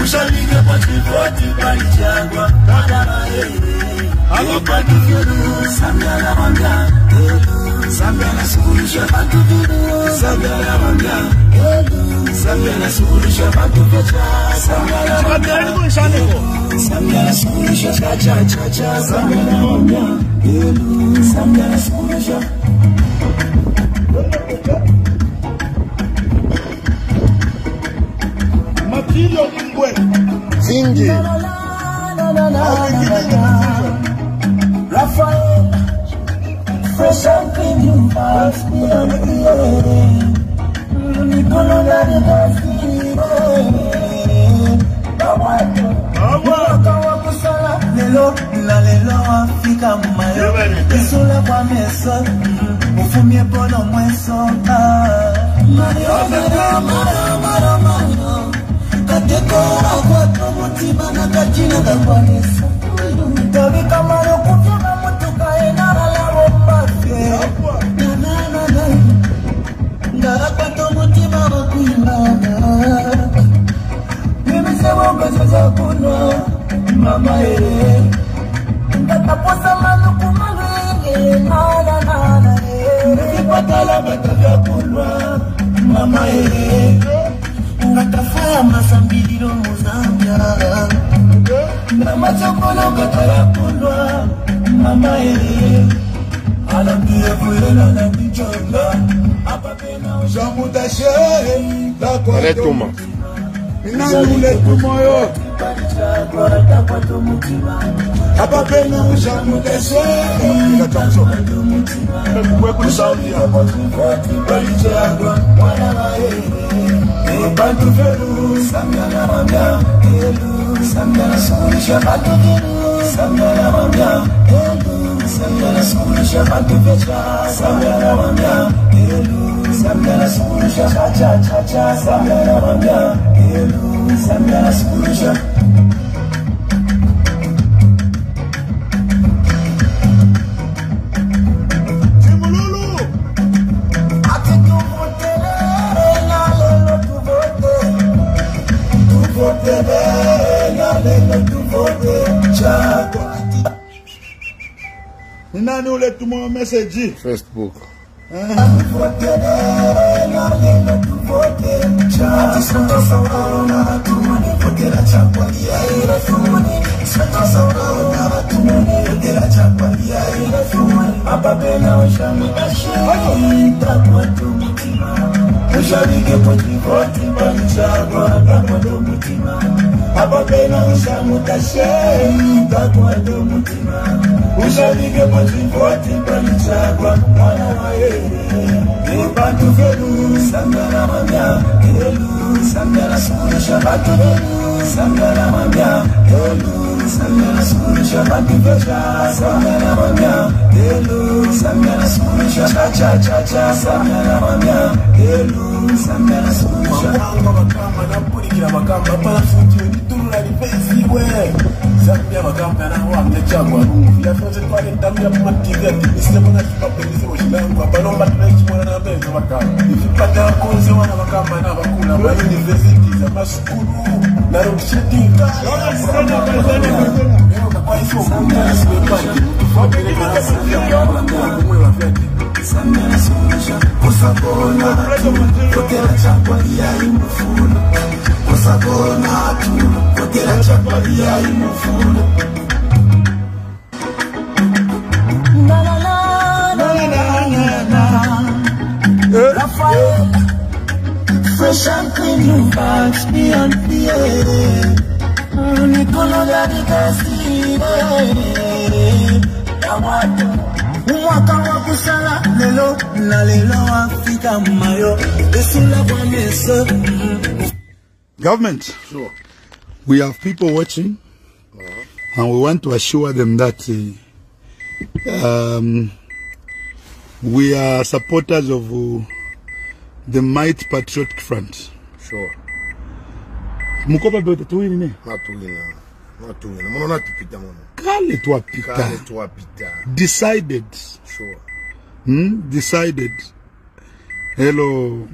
ushabike kwa chivoti palichagwa mwana hapa tukiru Samia la wanga Samia na suluhisha watu viru Samia la wanga Samia na suluhisha watu viru Samia la wanga Samia na suluhisha cha Samia la wanga Samia na suluhisha Makilo Mngwe Zingi Rafael fresh and clean you pass me on the way Nicolo la de Kawa kusala lelo la lelo Afrika mayo Isula kwa mesa Ufumie pono mweso Maro Kateko kwa mutima na kachina kakwanisa Tabi kamaro kufuna mutuka enara la rombafye Na Ngara kwa mutima wakuimana Mimi sewa sasa kunwa Mama Ngataposa manuku malwenge Na Nikipatala batavya kunwa Mama Ngatafaya masambiliro muzambia Na machokolo katala kundwa Mama Alambie kulela na bichonga Apa pena Jamutashe Retuma Inanule tumoyo Hapa pena jamutashe Ikatamso Mkwe kulisaudia Palichagwa Mwana Bantu veru Samia na wambia Samia na suluhisha bantu veru Samia na wambia Samia na suluhisha bantu vecha Samia na wambia Samia na suluhisha cha Samia na wambia Samia na suluhisha Nani ule tumo message Facebook Ushabike pochivoti palichagwa Takwa mutima Hapa pena ushamutashe Takwa mutima Ushabike pochivoti palichagwa Mwana wa Bantu veru Samia na wambia Samia na suluhisha bantu veru Samia na wambia Samia na suluhisha bantu vecha Samia na wambia Samia na suluhisha cha Samia na wambia Samia na suluhisha Wanga wakamba na mpurikira wakamba Palafuti wenitula nipezi we Samia wakamba na wanga chagwa Rufi ya fyoze pale ndamia matiga Timisile mwana kipapelise washilangu Apalomba tunaichi mwana na meza wakamba Ifipata wakonze wana wakamba na wakula Ma university za masukuru Na rukishitika Kwa hiyo Samia na suluhisha Tufapile kwa Samia wakamba Mwe wafyati Samia na suluhisha Kusabona Kotela chakwa ya imufuna Kusabona Kotela chakwa ya imufuna Na na na na na na na Rafael Fresh and clean you bags beyond the air Nicolo la di Casile Yawato Mwaka wa kusala lelo na lelo Afrika mayo Esula kwa mesa Government, Sure we have people watching and we want to assure them that we are supporters of the Might Patriotic Front. Sure Mukopa bete tuwini ne? Matuwina Mono natupita mono Kale tuwapita. Kale tuwapita Decided. Sure Decided. Hello.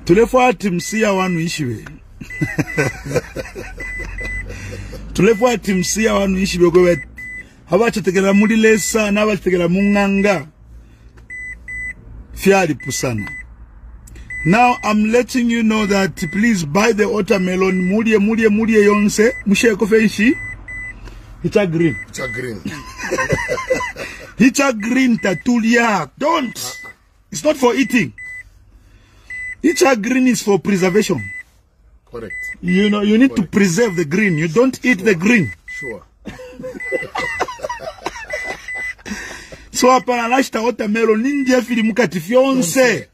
Tulefuati msia wanu ishiwe. Tulefu timsia wanu ishi begowe. Hawacha tekela muli lesa na hawacha tekela munganga. Fiari pusana. Now I'm letting you know that please buy the watermelon. Mulie yonse. Mushe kofe ishi. It's a green. It's a green. It's a green tatulia. Don't. It's not for eating. It's a green is for preservation. Correct. You know, you need to preserve the green. You don't eat the green. Sure. So upon lashta watermelon ninja fili mukati fionse.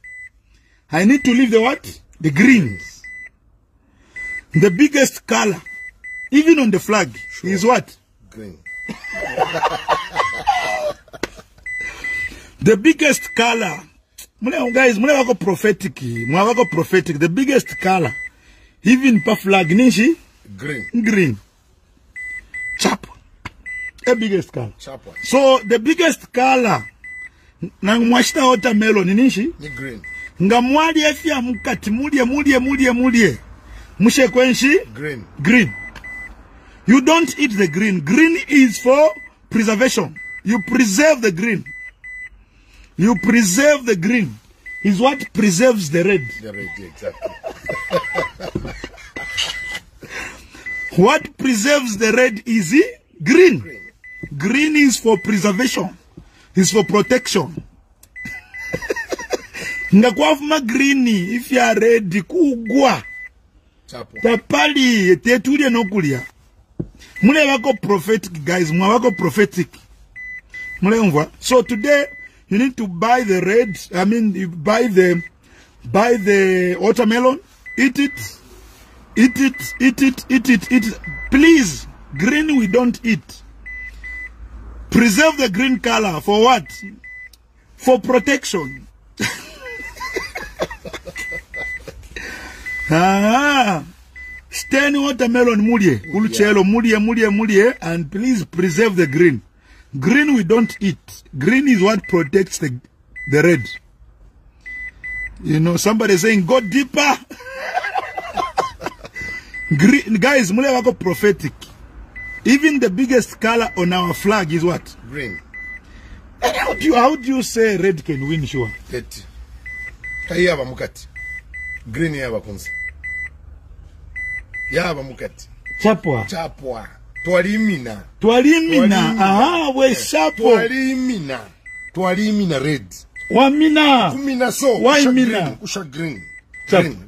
I need to leave the what? The greens. The biggest color, even on the flag, is what? Green. The biggest color. Guys, wako prophetic. Wako prophetic. The biggest color, even per flag, nishi? Green. Green. Chap. The biggest color. Sharp one. So the biggest color, na mwashita watermelon nishi? Ni green. Nga mwali efia mukati mulie. Mushe kwenshi? Green. Green. You don't eat the green. Green is for preservation. You preserve the green. You preserve the green. Is what preserves the red. The red, exactly. What preserves the red is green. Green is for preservation. Is for protection. Ngakwafuma green if you are red kugwa. Chapo. Tapali tetulie nokulia. Mule wako prophetic guys, mwa wako prophetic. Mule mwa. So today you need to buy the red, I mean you buy the watermelon, eat it. Please, green we don't eat. Preserve the green color for what? For protection. Stain watermelon mulie, uluchelo mulie, and please preserve the green. Green we don't eat. Green is what protects the red. You know, somebody saying go deeper. Green, guys, mule wako prophetic. Even the biggest color on our flag is what? Green. And how do you say red can win, sure? That. Kayaba mukati. Green yaba kunse. Yaba mukati. Chapwa. Twalimina. Aha, we shapo. Twalimina red. Wamina. Kumina so. Why mina? Usha green.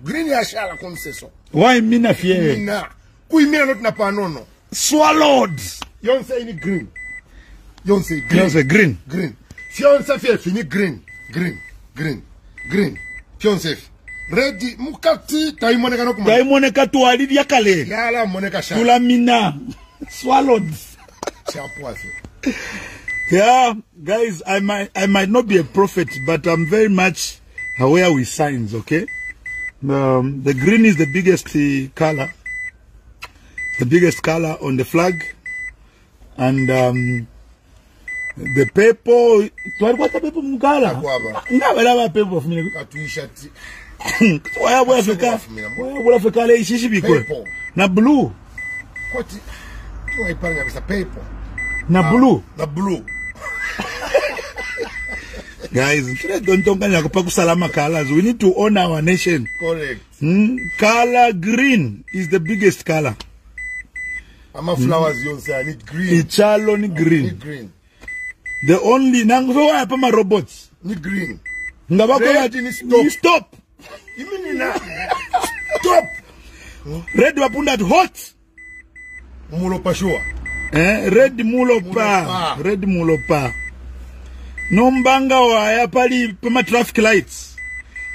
Green ya shala kunse so. Why mina fie? Mina. Kuimina not na panono. Swallowed. Yonse ini green. Yonse green. Green. Fionse fie fini green. Fionse fi. Ready mukati taimoneka no kuma. Taimoneka tualivya kale. Yala moneka sha. Tulamina. Swallowed. Yeah, guys, I might not be a prophet, but I'm very much aware with signs, okay? The green is the biggest color. The biggest color on the flag. And the purple, what the purple mukala? Ngabela purple for me. Why are na blue? What? Paper. Na blue. Na blue. Guys, don't talk about salama colors. We need to honor our nation. Correct. Color green is the biggest color. Ama flowers you say I need green. Ichalo ni green. Need green. The only nango wa pa ma robots. Need green. Ngabako stop. You mean na stop. Red wapunda hot. Mulo pa sure. Red mulo pa. Red mulo pa. Nombanga wa ya pali pema traffic lights.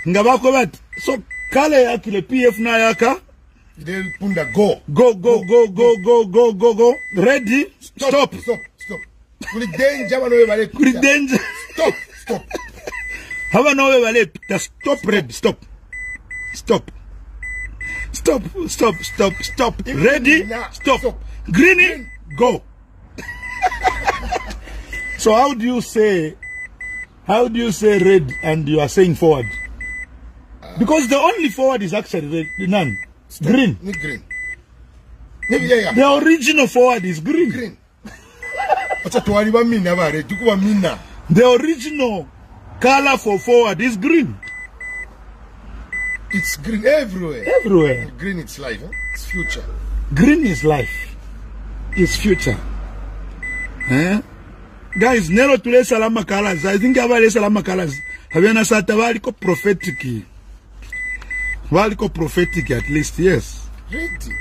Ngabako bat. So kale yakile PF na yaka. Then punda go. Go. Ready? Stop. Kuli danger wano wale. Kuli danger. Stop. Hava no wale. Stop red. Stop. Ready? Stop. Green. Go. So how do you say red and you are saying forward? Because the only forward is actually red. None. Green. Ni green. Yeah. The original forward is green. Green. Acha tuwali ba mina bare, tukuwa mina. The original color for forward is green. It's green everywhere. Everywhere. Green, it's life. Huh? It's future. Green is life. It's future. Guys, Nero Tule Salama colors. I think Avale Salama colors. Havana Sata Valiko prophetic. Valiko prophetic at least, yes. Ready.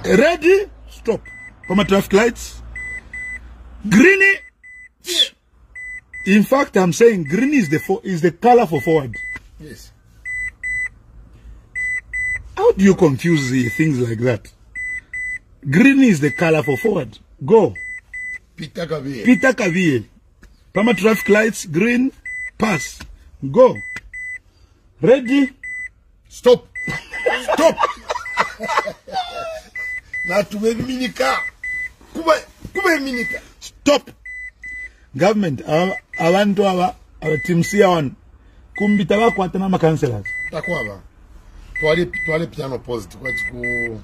Ready? Stop. For my traffic lights. Greeny. In fact, I'm saying green is the color for forward. Yes. How do you confuse things like that? Green is the color for forward. Go. Peter Kaviye. Peter Kaviye. Pama traffic lights, green, pass. Go. Ready? Stop. Stop. Na tumeminika. Kuba minika. Stop. Government, abantu aba timsia one. Kumbita wako atana ma councillors. Takwaba. Twale piano post ku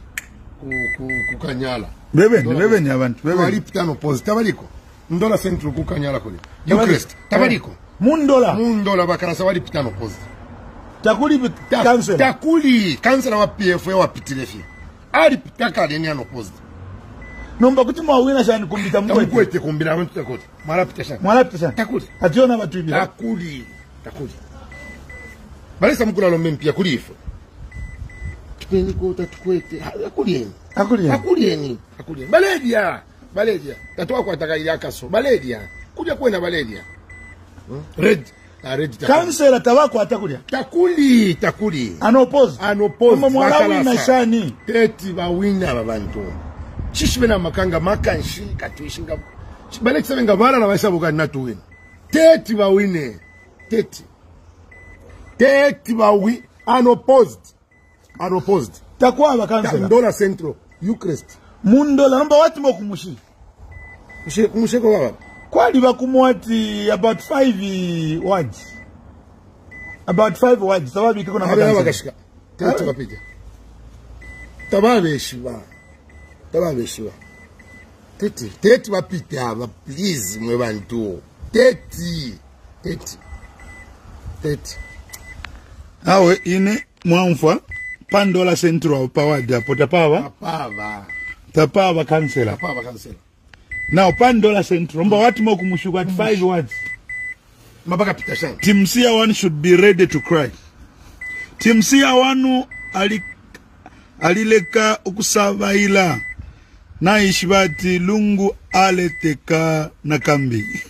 Kanyala. Bebe abantu. Twale piano post tabaliko. Ndola central ku Kanyala kule. Eucharist tabaliko. Mundola bakarasa wali piano post. Takuli councillor. Takuli councillor wa PF wa pitilefi. Ali pitaka leni ano post. Nomba kuti mwawina shani kumbita mkwete. Mkwete kumbina abantu takoti. Marapita shani. Takuli. Ationa batu ibira. Takuli. Balesa mkula lo mpia kulifu. Tupeni kota tukwete. Akulieni. Baledia. Tatoa kwa takailia kaso. Baledia. Kuja kwenda Baledia. Red takuli. Councillor tabako atakulia. Takuli. Anoppose. Kama mwawina shani. Teti bawina babantu. Shishibena makanga makanshi katuishinga. Bale kisebenga bala na basabuka natuwina. Teti bawine. Teti bawi unopposed. Takwa aba councillor. Ndola central. Eucharist. Mundola namba wati mokumushi. Musheko baba. Kwali bakumwati about 5 words. About 5 words. Sababu ikiko na magana. Bakashika. Teti bapija. Tababeshiba. Teti bapita aba please mwe bantu. Teti. Awe ine mwamfa Pandola Central power depo tapava councillor. Now Pandola Central mba watu mokumushuka at 5 words. Mabaka pita shani. Timsia one should be ready to cry. Timsia wanu alileka ukusavaila na ishibati lungu aleteka na kambi.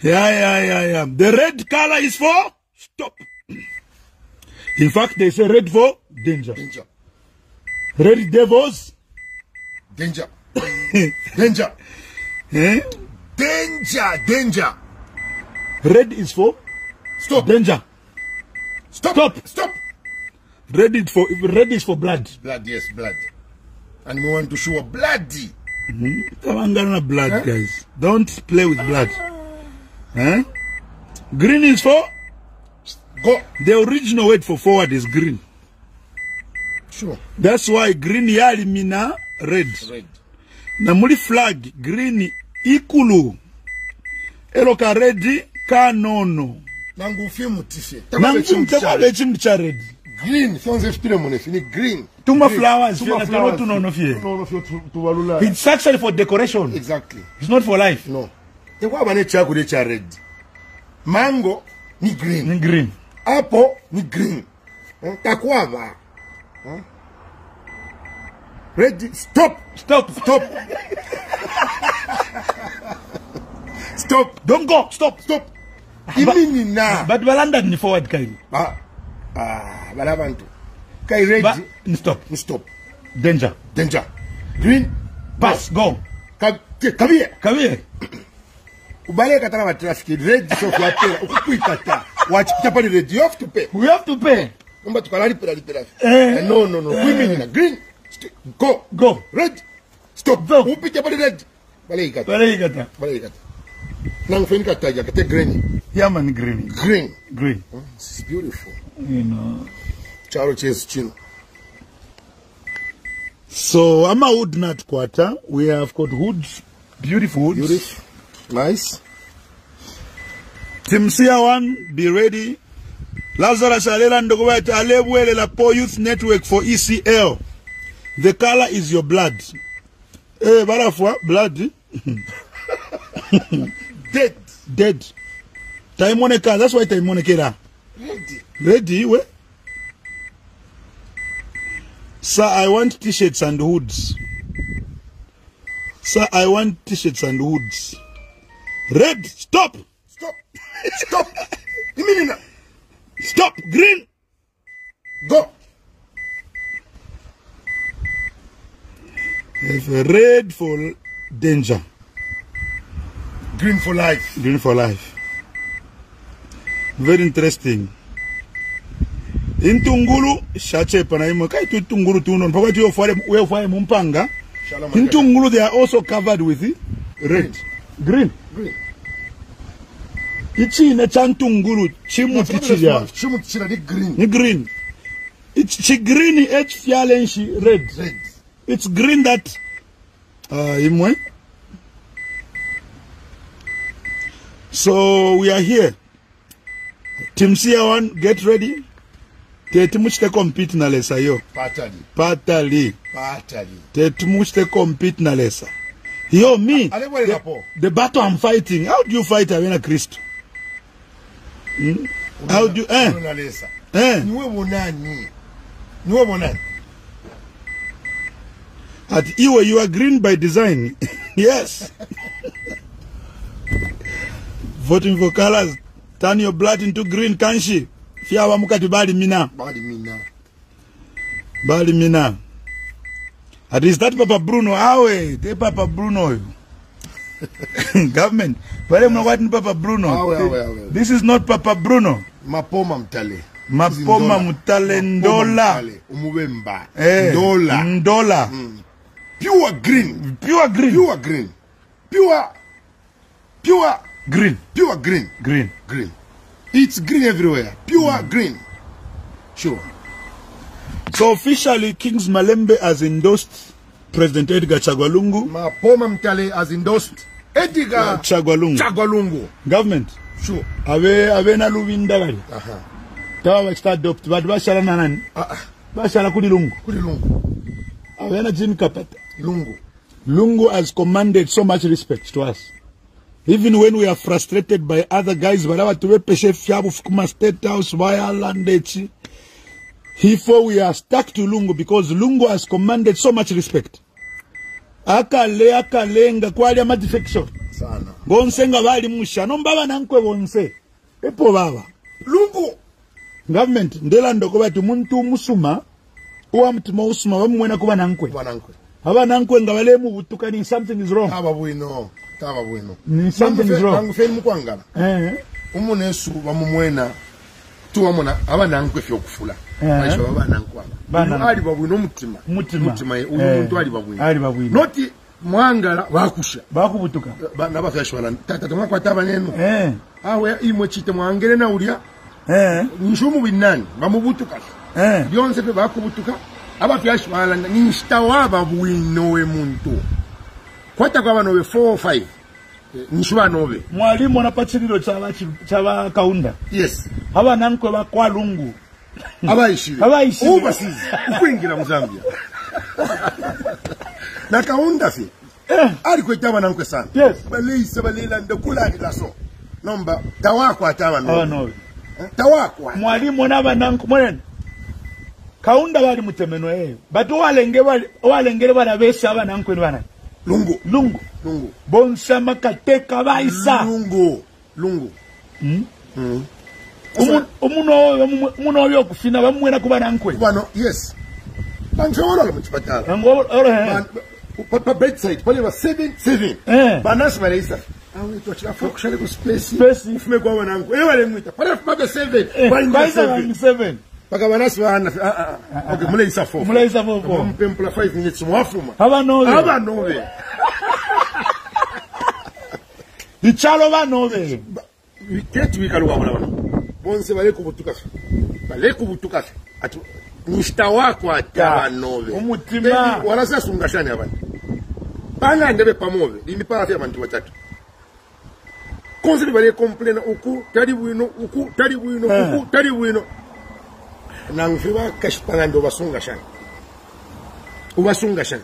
Yeah. The red color is for stop. In fact, they say red for danger. Red devils. Danger. Eh? Danger. Red is for stop. Danger. Stop. Red is for blood. Blood, yes, blood. And we want to show bloody. Come on, blood, guys. Don't play with blood. Green is for go. The original word for forward is green. Sure. That's why green yali mina red. Na muli flag green ikulu. Eloka red kanono. Nangu fimu tife. Nangu mtakwale chimdi cha red. Green. Sonze fitile monefini green. Tuma flowers. It's actually for decoration. Exactly. It's not for life. No. Kwa bane chakule cha red. Mango ni green. Apple ni green. Takwava. Ready? Stop. Don't go. Stop. Imini na. But balanda ni forward kai. Balabantu. Kai ready? Stop. Danger. Green. Pass. Go. Kaviye. Ubale katana wa traffic red so kwa pera ukuikata wachipita pale red you have to pay Number tukalali pera no women in green go red stop upite pale red bale ikata nangu fenika taja kate green Yeah, man, green. Green. Green. It's beautiful. You know. Charo chase chino. So, I'm a wood nut quarter. We have got woods. Beautiful woods. Beautiful. Nice. Timsia one, be ready. Lazarus Alela Ndogowait Alewele la Po Youth Network for ECL. The color is your blood. Eh, barafwa, blood. Dead. Dead. Taimoneka, that's why Taimonekera. Ready. Ready, we? Sir, I want t-shirts and hoods. Sir, I want t-shirts and hoods. Red, stop! Stop. Stop. Immediately. Stop! Green! Go. If red for danger. Green for life. Green for life. Very interesting. In Tungulu, Shache Panaimo, Kai to Tungulu Tunon, Pagati of Where Mumpanga. In Tungulu, they are also covered with red. Green. Green. Ichi na Chantungulu, Chimutichia. Chimutichia, green. Green. It's green, H Fialenshi, red. Red. It's green that. Imwe. So we are here. Team C1, get ready. Tetumushte compete na lesa yo. Patali. Tetumushte compete na lesa. Yo, me. The battle I'm fighting. How do you fight Awena Christ? How do you At Iwe, you are green by design. Yes. Voting for colors. Turn your blood into green, kanshi. Fiawa mukati bali mina. Bali mina. At is that Papa Bruno? Awe, te Papa Bruno. Government. Wale mnawati Papa Bruno. Awe. This is not Papa Bruno. Mapoma mtale. Mapoma mtale ndola. Umuwemba. Ndola. Pure green. Pure green. Pure green. Pure green. Pure green. Green. Green. It's green everywhere. Pure green. Sure. So officially, Kings Malembe has endorsed President Edgar Chagwa Lungu. Mapoma mtale has endorsed Edgar Chagwa Lungu. Government. Sure. Ave na lubinda gari. Tawa wachita adopt. But bashala na nani? Bashala kudi Lungu. Ave na Jim Kapata. Lungu has commanded so much respect to us. Even when we are frustrated by other guys, before we are stuck to Lungu because Lungu has commanded so much respect. Akalenga kwali ama defection. Sana. Bonsenga bali musha. Nombaba nankwe bonse. Epo baba. Lungu. Government, ndela ndoko batu muntu musuma. Uwa mtima usuma wamwena kuba nankwe. Haba nankwe nga wale mu butukani something is wrong. Haba bueno. Something is wrong. Mangufeni mukwangala. Umunesu bamumwena tuwamona abanankwe fyo kufula. Aisha babanankwa. Ali babwino mutima. Mutima uyu muntu ali babwino. Noti mwangala bakusha. Bakubutuka. Nabafyashwala tata tomwakwata abanenu. Awe imwe chite mwangere na ulya. Nishumu binani bamubutuka. Byonse pe bakubutuka. Abafyashwala nishtawa babwino we muntu. Kwata kwa bano we 4 or 5. Nishwa nobe. Mwalimu anapachiriro chaba kaunda. Yes. Haba nankwe bakwa Lungu. Abaishire. Ubasizi. Ukwingira mu Zambia. Na kaunda fi. Ali kwetaba nankwe sana. Yes. Balisa balela ndokula ndilaso. Nomba tawako ataba no. Aba nobe. Tawako. Mwalimu naba nankwe mwene. Kaunda bali mutemeno Batu walengere bana besa aba nankwe bana. Lungu. Bonsama kateka baisa. Lungu. Umuno yo kufina bamwena kuba nankwe. Bano, yes. Banjolo mutipatala. Pa bedside, pale ba 7. Banas baleisa. Awe tuachira fokushale ku space. Ufume kwa wanankwe. Wale mwita. Pale pa 7. Baisa 7. Paka banas wana. Okay, muleisa 4. Muleisa 4. Mpempula 5 minutes mwafuma. Haba nobe. Ichalo ba nobe. Keti wikaluwa wana. Bonse bale kubutukafe. Bale kubutukafe. Atu nishita wako ataba nove. Umutima. Wala sasa sungashani abantu. Bana ndebe pamove. Lindi para fya abantu batatu. Konse bale complain uku tali bwino uku tali bwino uku tali bwino. Nangfiwa kashipanga ndo basungashani. Ubasungashani.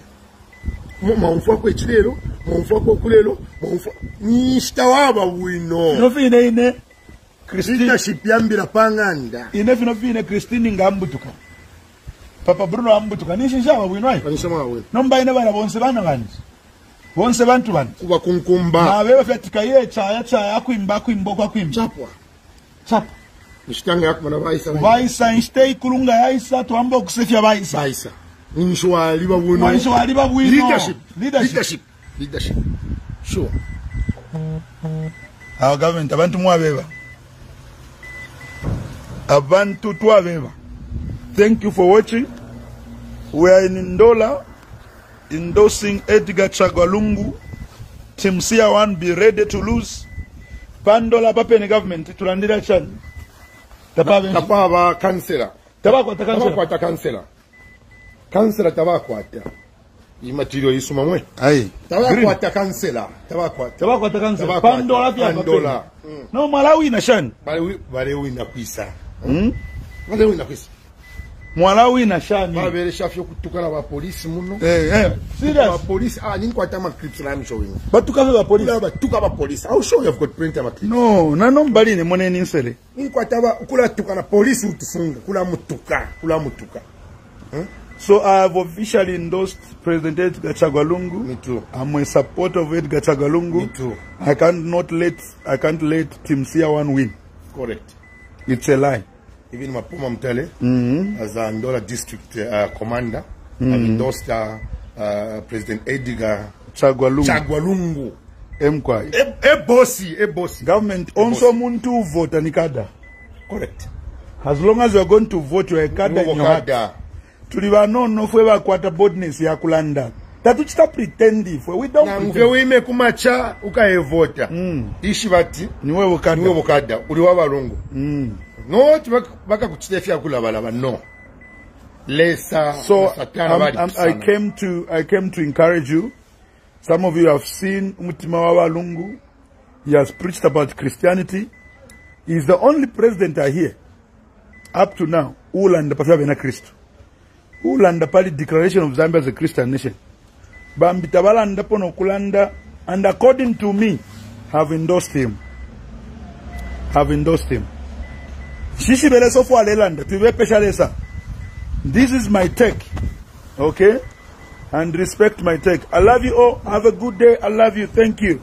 Mumfwa ko ekilero, mumfwa ko kulero, mumfwa nishita waba bwino. No fine ine Christina shipyambira panganda. Ine fine Christine ngambutuka. Papa Bruno ambutuka nishinshaba bwino ayi. Banisema wawe. Nomba ine bana bonse bana bani. Bonse bantu bani. Kuba kunkumba. Na beba fyatika ye chaya akwimba Chapwa. Chapa. Nishitanga yakuma na baisa. Baisa instay kulunga yaisa tuamba okusefya baisa. Baisa. Nishwa liba bwino. Nishwa liba bwino. Leadership. Sure. Our government abantu mwabeba. Abantu twabeba. Thank you for watching. We are in Ndola endorsing Edgar Chagwalungu. Team CR1 be ready to lose. Pandola papeni government tulandira chan. Tapaba kansela. Tabakwata kansela. Kansela tabakwata. Imatiro isuma mwe. Aye. Tabakwata kansela. Tabakwata kansela. Pandola pia Pandola. No Malawi na shan. Bale wina kwisa. Bale wina kwisa. Malawi na shani. Babere shafyo kutukana ba police muno. Serious. Ba police nini kwata ma clips na showing. Batukafe ba police. Batuka ba police. I'll show you have got printer ma clips. No, na nombali ne moneni nsele. Nini kwata ba kula tukana police utufunga, kula mutuka. So I have officially endorsed President Edgar Chagwalungu. Me too. I'm a supporter of Edgar Chagwalungu. Me too. I can't let Team CR1 win. Correct. It's a lie. Even Mapoma Mtele, as a Ndola district commander, I've endorsed President Edgar Chagwalungu. Mkwai. A bossy. Government also muntu vote nikada. Correct. As long as you are going to vote, you are a kada in your heart. Tuliwa no fwe bakwata boldness ya kulanda. Tatuchita pretendi fwe. We don't pretend. Mfe wime kumacha ukaevota. Ishi bati. Niwe wokada. Uliwa balongo. No, baka kuchitefia kula balaba. No. Lesa. So I came to encourage you. Some of you have seen Mutima Wabalungu. He has preached about Christianity. He is the only president I hear up to now who land the Christ. Who land the declaration of Zambia as a Christian nation. Bambitabala and Pono Kulanda, and according to me, have endorsed him. Shishi bele sofu alelanda, tuwe peshalesa. This is my take. Okay? And respect my take. I love you all. Have a good day. I love you. Thank you.